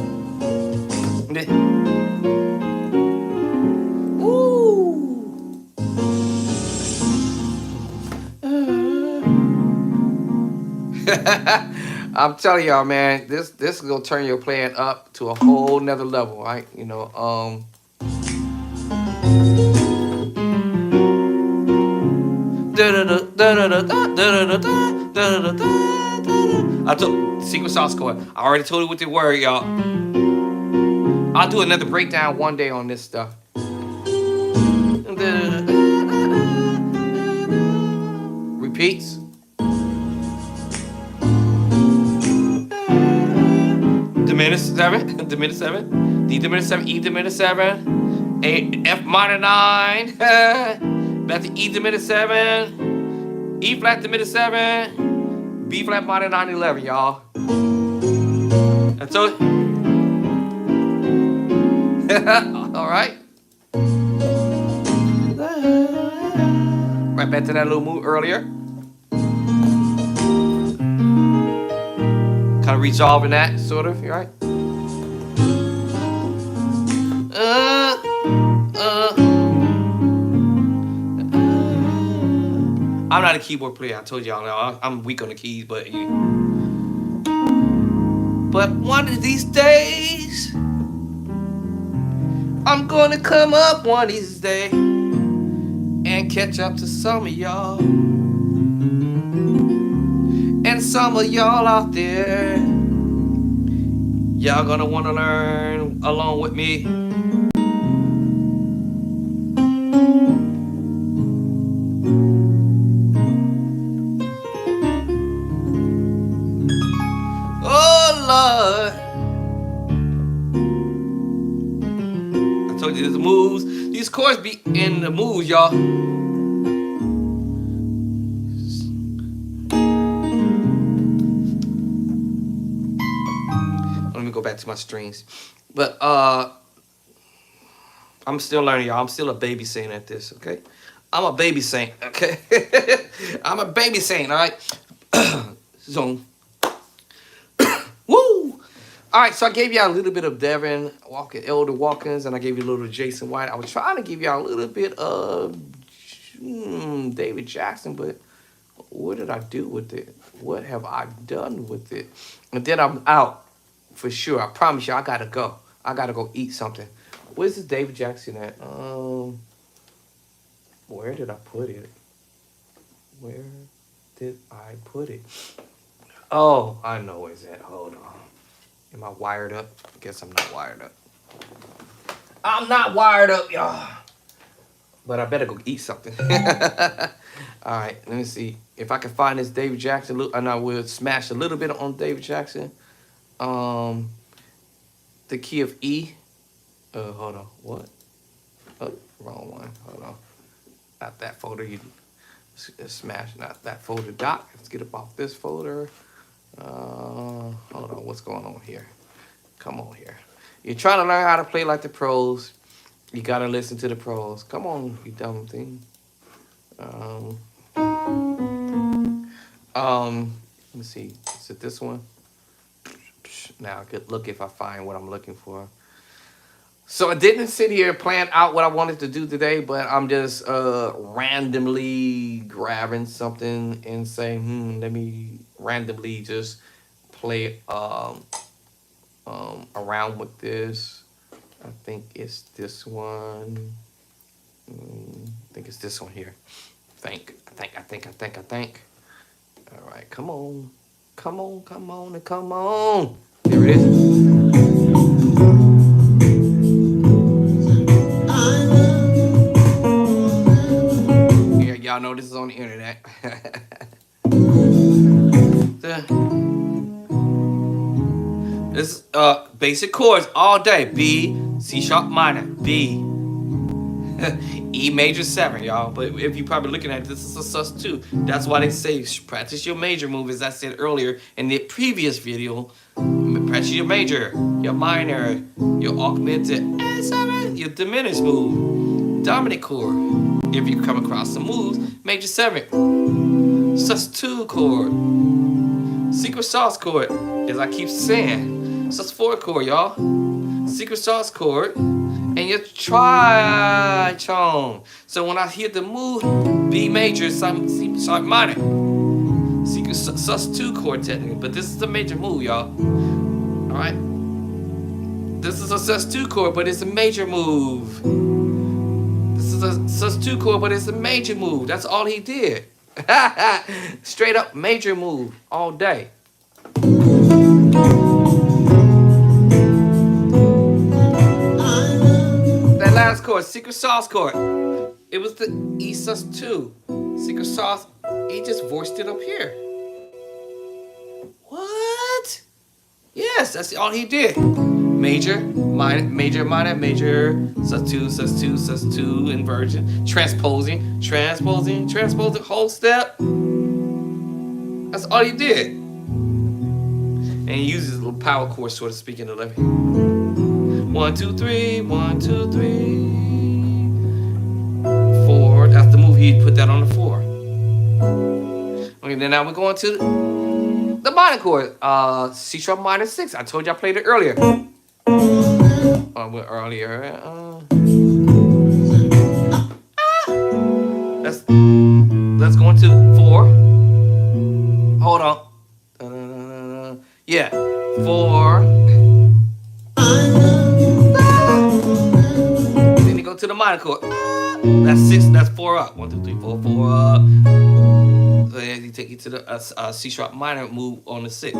I'm telling y'all, man, this is gonna turn your playing up to a whole nother level, right? You know, I told secret sauce chord. I already told you what they were, y'all. I'll do another breakdown one day on this stuff. Repeats. 7, diminished 7, D diminished 7, E diminished 7, A, F minor 9, back to E diminished 7, E flat diminished 7, B flat minor 9, 11, y'all. And so, all right. Right back to that little move earlier. Kind of resolving that, sort of, right? I'm not a keyboard player. I told y'all I'm weak on the keys, but one of these days, I'm gonna come up one of these days and catch up to some of y'all. And some of y'all out there, y'all gonna wanna learn along with me. Oh Lord, I told you there's moves. These chords be in the moves, y'all. Let me go back to my strings. But I'm still learning, y'all. I'm still a baby saint at this, okay? I'm a baby saint, okay? I'm a baby saint, all right? So, woo! All right, so I gave y'all a little bit of Devin Walker, Elder Watkins, and I gave you a little Jason White. I was trying to give y'all a little bit of David Jackson, but what did I do with it? What have I done with it? And then I'm out for sure. I promise you, I gotta go. I gotta go eat something. Where's this David Jackson at? Where did I put it? Where did I put it? Oh, I know where it's at. Hold on. Am I wired up? I guess I'm not wired up. I'm not wired up, y'all. But I better go eat something. All right, let me see. If I can find this David Jackson, and I will smash a little bit on David Jackson. The key of E. Hold on. What? Oh, wrong one. Hold on. Not that folder. You smash. Not that folder. Doc. Let's get up off this folder. Hold on. What's going on here? Come on here. You're trying to learn how to play like the pros. You gotta listen to the pros. Come on, you dumb thing. Let me see. Is it this one? Now I could look if I find what I'm looking for. So I didn't sit here and plan out what I wanted to do today, but I'm just randomly grabbing something and saying, let me randomly just play around with this. I think it's this one. I think it's this one here. I think. All right, come on. Come on. There it is. Yeah, y'all know this is on the internet. This basic chords all day. B, C sharp minor, B, E major 7, y'all. But if you're probably looking at it, this is a sus2. That's why they say practice your major move, as I said earlier in the previous video. Practice your major, your minor, your augmented, and your diminished move, dominant chord. If you come across some moves, major 7, sus2 chord, secret sauce chord, as I keep saying. Sus4 chord, y'all. Secret sauce chord. And your tritone. So when I hear the move, B major, C sharp minor. Secret sus2 chord technically. But this is the major move, y'all. Alright? This is a sus2 chord, but it's a major move. This is a sus2 chord, but it's a major move. That's all he did. Straight up major move all day. That last chord, secret sauce chord. It was the E sus2. Secret sauce, he just voiced it up here. What? Yes, that's all he did. Major, minor, major, minor, major, sus2, sus2, sus2, inversion, transposing, transposing, transposing, whole step. That's all he did. And he uses a little power chord, so to speak, in the left. 1, 2, 3, 1, 2, 3, 4. That's the move. He'd put that on the 4. Okay, then now we're going to the minor chord, C sharp minor 6. I told you I played it earlier. Let's go into 4. Hold on. Yeah, 4. Then you go to the minor chord. That's 6. That's 4 up. 1, 2, 3, 4, 4 up. So yeah, he take you to the C sharp minor move on the 6.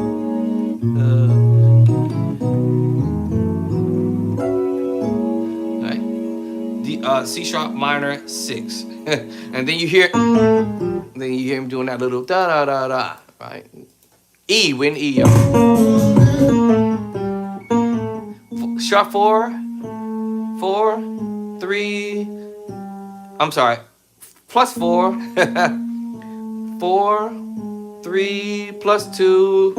Right. The C sharp minor 6, and then you hear him doing that little da da da da. Right. E, when E. Sharp 4, 4, 3. I'm sorry. Plus 4. 4, 3, plus 2.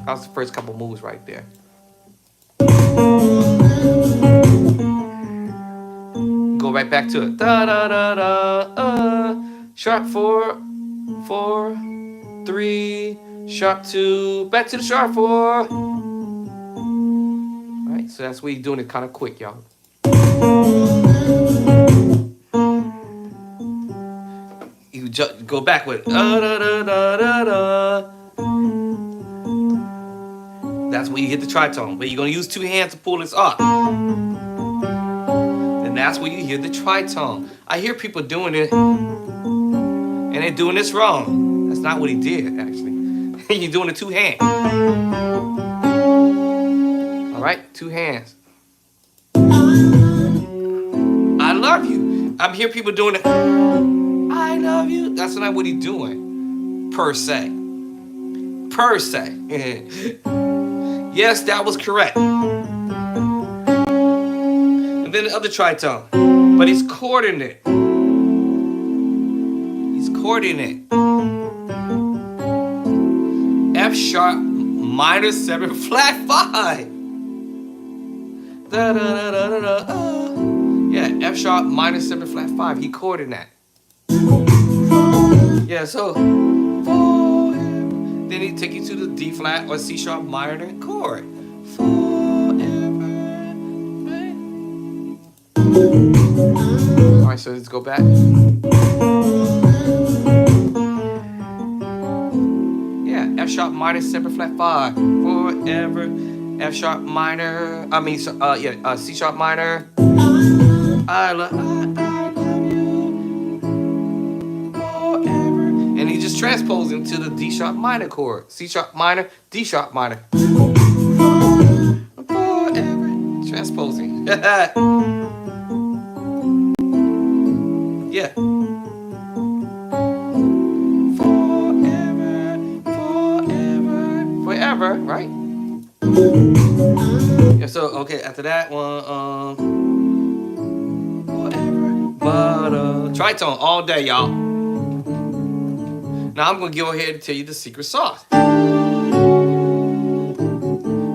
That's the first couple moves right there. Go right back to it. Da da da da. Sharp 4, 4, 3, sharp 2. Back to the sharp 4. All right, so that's what you're doing it kind of quick, y'all. You just go back with da, da, da, da, da. That's where you hit the tritone. But you're gonna use 2 hands to pull this up. And that's where you hear the tritone. I hear people doing it, and they're doing this wrong. That's not what he did, actually. You're doing the 2 hands. All right, 2 hands. I love you. I'm hearing people doing it. I love you. That's not what he's doing, per se. Per se. Yes, that was correct. And then the other tritone. But he's chording it. He's chording it. F sharp minor 7 flat 5. Da, da, da, da, da, da. Yeah, F sharp minor 7 flat 5. He chording that. Yeah, so 4. Then he take you to the D flat or C sharp minor chord. Forever. Right? All right, so let's go back. Yeah, F sharp minor 7 flat 5. Forever. F sharp minor. C sharp minor. I love you forever. And he just transposing to the D sharp minor chord. C sharp minor, D sharp minor. Forever. Transposing. Yeah. Forever, right? Yeah, so okay, after that one, but tritone all day, y'all. Now I'm gonna go ahead and tell you the secret sauce,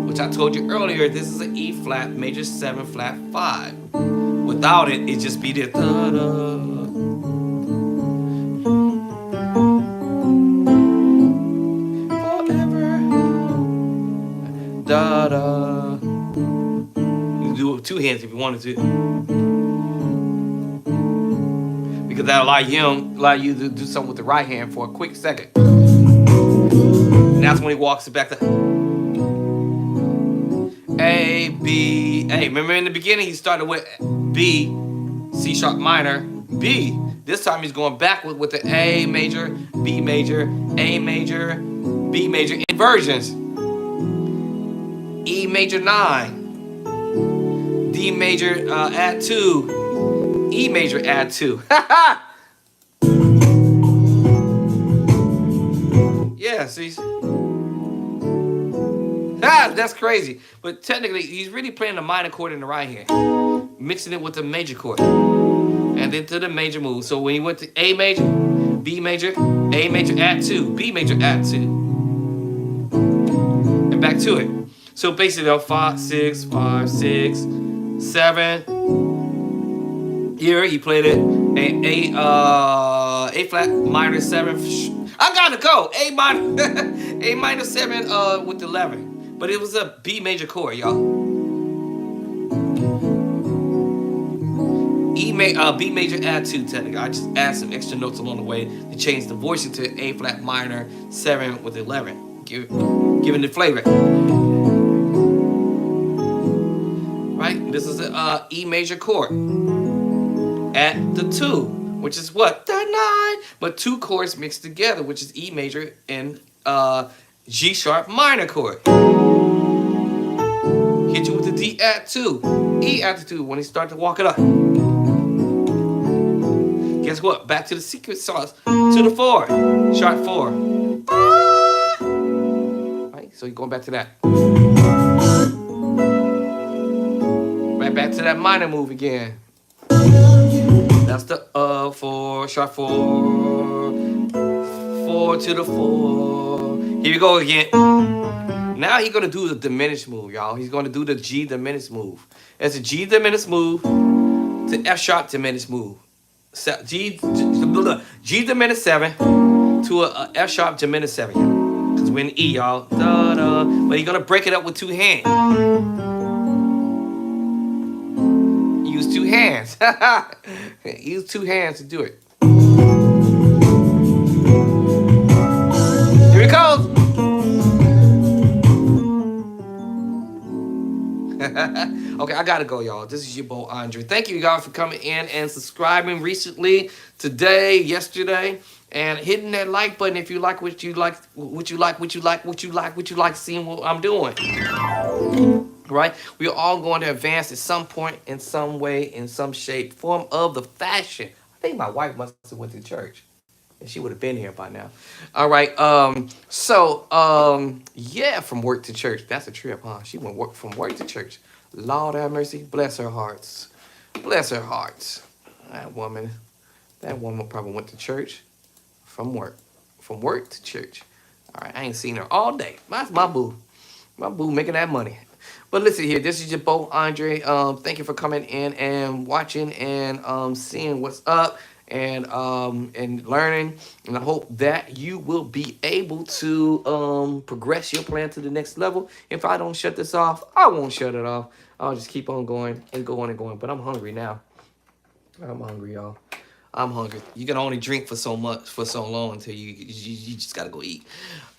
which I told you earlier. This is an E flat major 7 flat 5. Without it, it just be the da da. Forever, da da. You can do it with 2 hands if you wanted to. Because that'll allow you to do something with the right hand for a quick second. And that's when he walks it back to A, B, A. Remember in the beginning he started with B, C sharp minor, B. This time he's going backward with the A major, B major, A major, B major inversions. E major 9, D major add 2. E major add 2. Yeah, see? That's crazy. But technically, he's really playing the minor chord in the right hand, mixing it with the major chord, and then to the major move. So when he went to A major, B major, A major, add 2, B major, add 2, and back to it. So basically, 5, 6, 5, 6, 7. Here he played it A flat minor 7. I gotta go A minor A minor 7 with 11, but it was a B major chord, y'all. B major add 2 technically. I just add some extra notes along the way to change the voicing to A flat minor 7 with 11, giving the flavor. Right? This is a E major chord at the 2, which is what? The 9. But 2 chords mixed together, which is E major and G sharp minor chord. Hit you with the D at 2, E at the 2 when he start to walk it up. Guess what? Back to the secret sauce. To the 4. Sharp 4. Right? So you're going back to that. Right back to that minor move again. That's the 4, sharp 4. 4 to the 4. Here we go again. Now he's gonna do the diminished move, y'all. He's gonna do the G diminished move. It's a G diminished move to F sharp diminished move. G diminished 7 to a F sharp diminished 7, y'all. Cause we're in E, y'all. Da, da. But he's gonna break it up with 2 hands. Use 2 hands. Use 2 hands to do it. Here it goes. Okay, I gotta go, y'all. This is your boy Andre. Thank you guys for coming in and subscribing recently, today, yesterday, and hitting that like button if you like what you like seeing what I'm doing. Right? We're all going to advance at some point, in some way, in some shape, form of the fashion. I think my wife must have went to church. And she would have been here by now. All right. Yeah, from work to church. That's a trip, huh? She went from work to church. Lord have mercy. Bless her hearts. Bless her hearts. That woman probably went to church from work. From work to church. All right. I ain't seen her all day. That's my boo. My boo making that money. But listen here, this is your boy Andre. Thank you for coming in and watching and seeing what's up and learning. And I hope that you will be able to progress your plan to the next level. If I don't shut this off, I won't shut it off. I'll just keep on going and going and going. But I'm hungry now. I'm hungry, y'all. I'm hungry. You can only drink for so long until you just gotta go eat.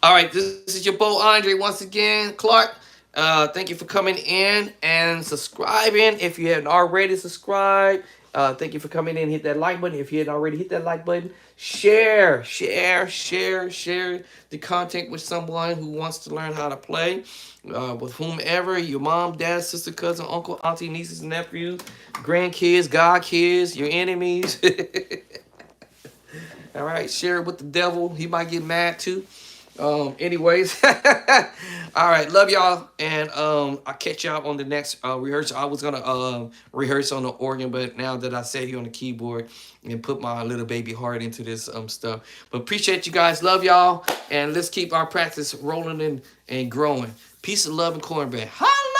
All right, this is your boy Andre once again, Clark. Thank you for coming in and subscribing. If you hadn't already subscribed, thank you for coming in. Hit that like button. If you hadn't already hit that like button, share the content with someone who wants to learn how to play. With whomever, your mom, dad, sister, cousin, uncle, auntie, nieces, nephews, grandkids, godkids, your enemies. All right, share it with the devil. He might get mad too. Anyways, all right, love y'all, and I'll catch y'all on the next rehearsal. I was gonna rehearse on the organ, but now that I sat here on the keyboard and put my little baby heart into this stuff, but appreciate you guys, love y'all, and let's keep our practice rolling and growing. Peace and love and cornbread. Holla!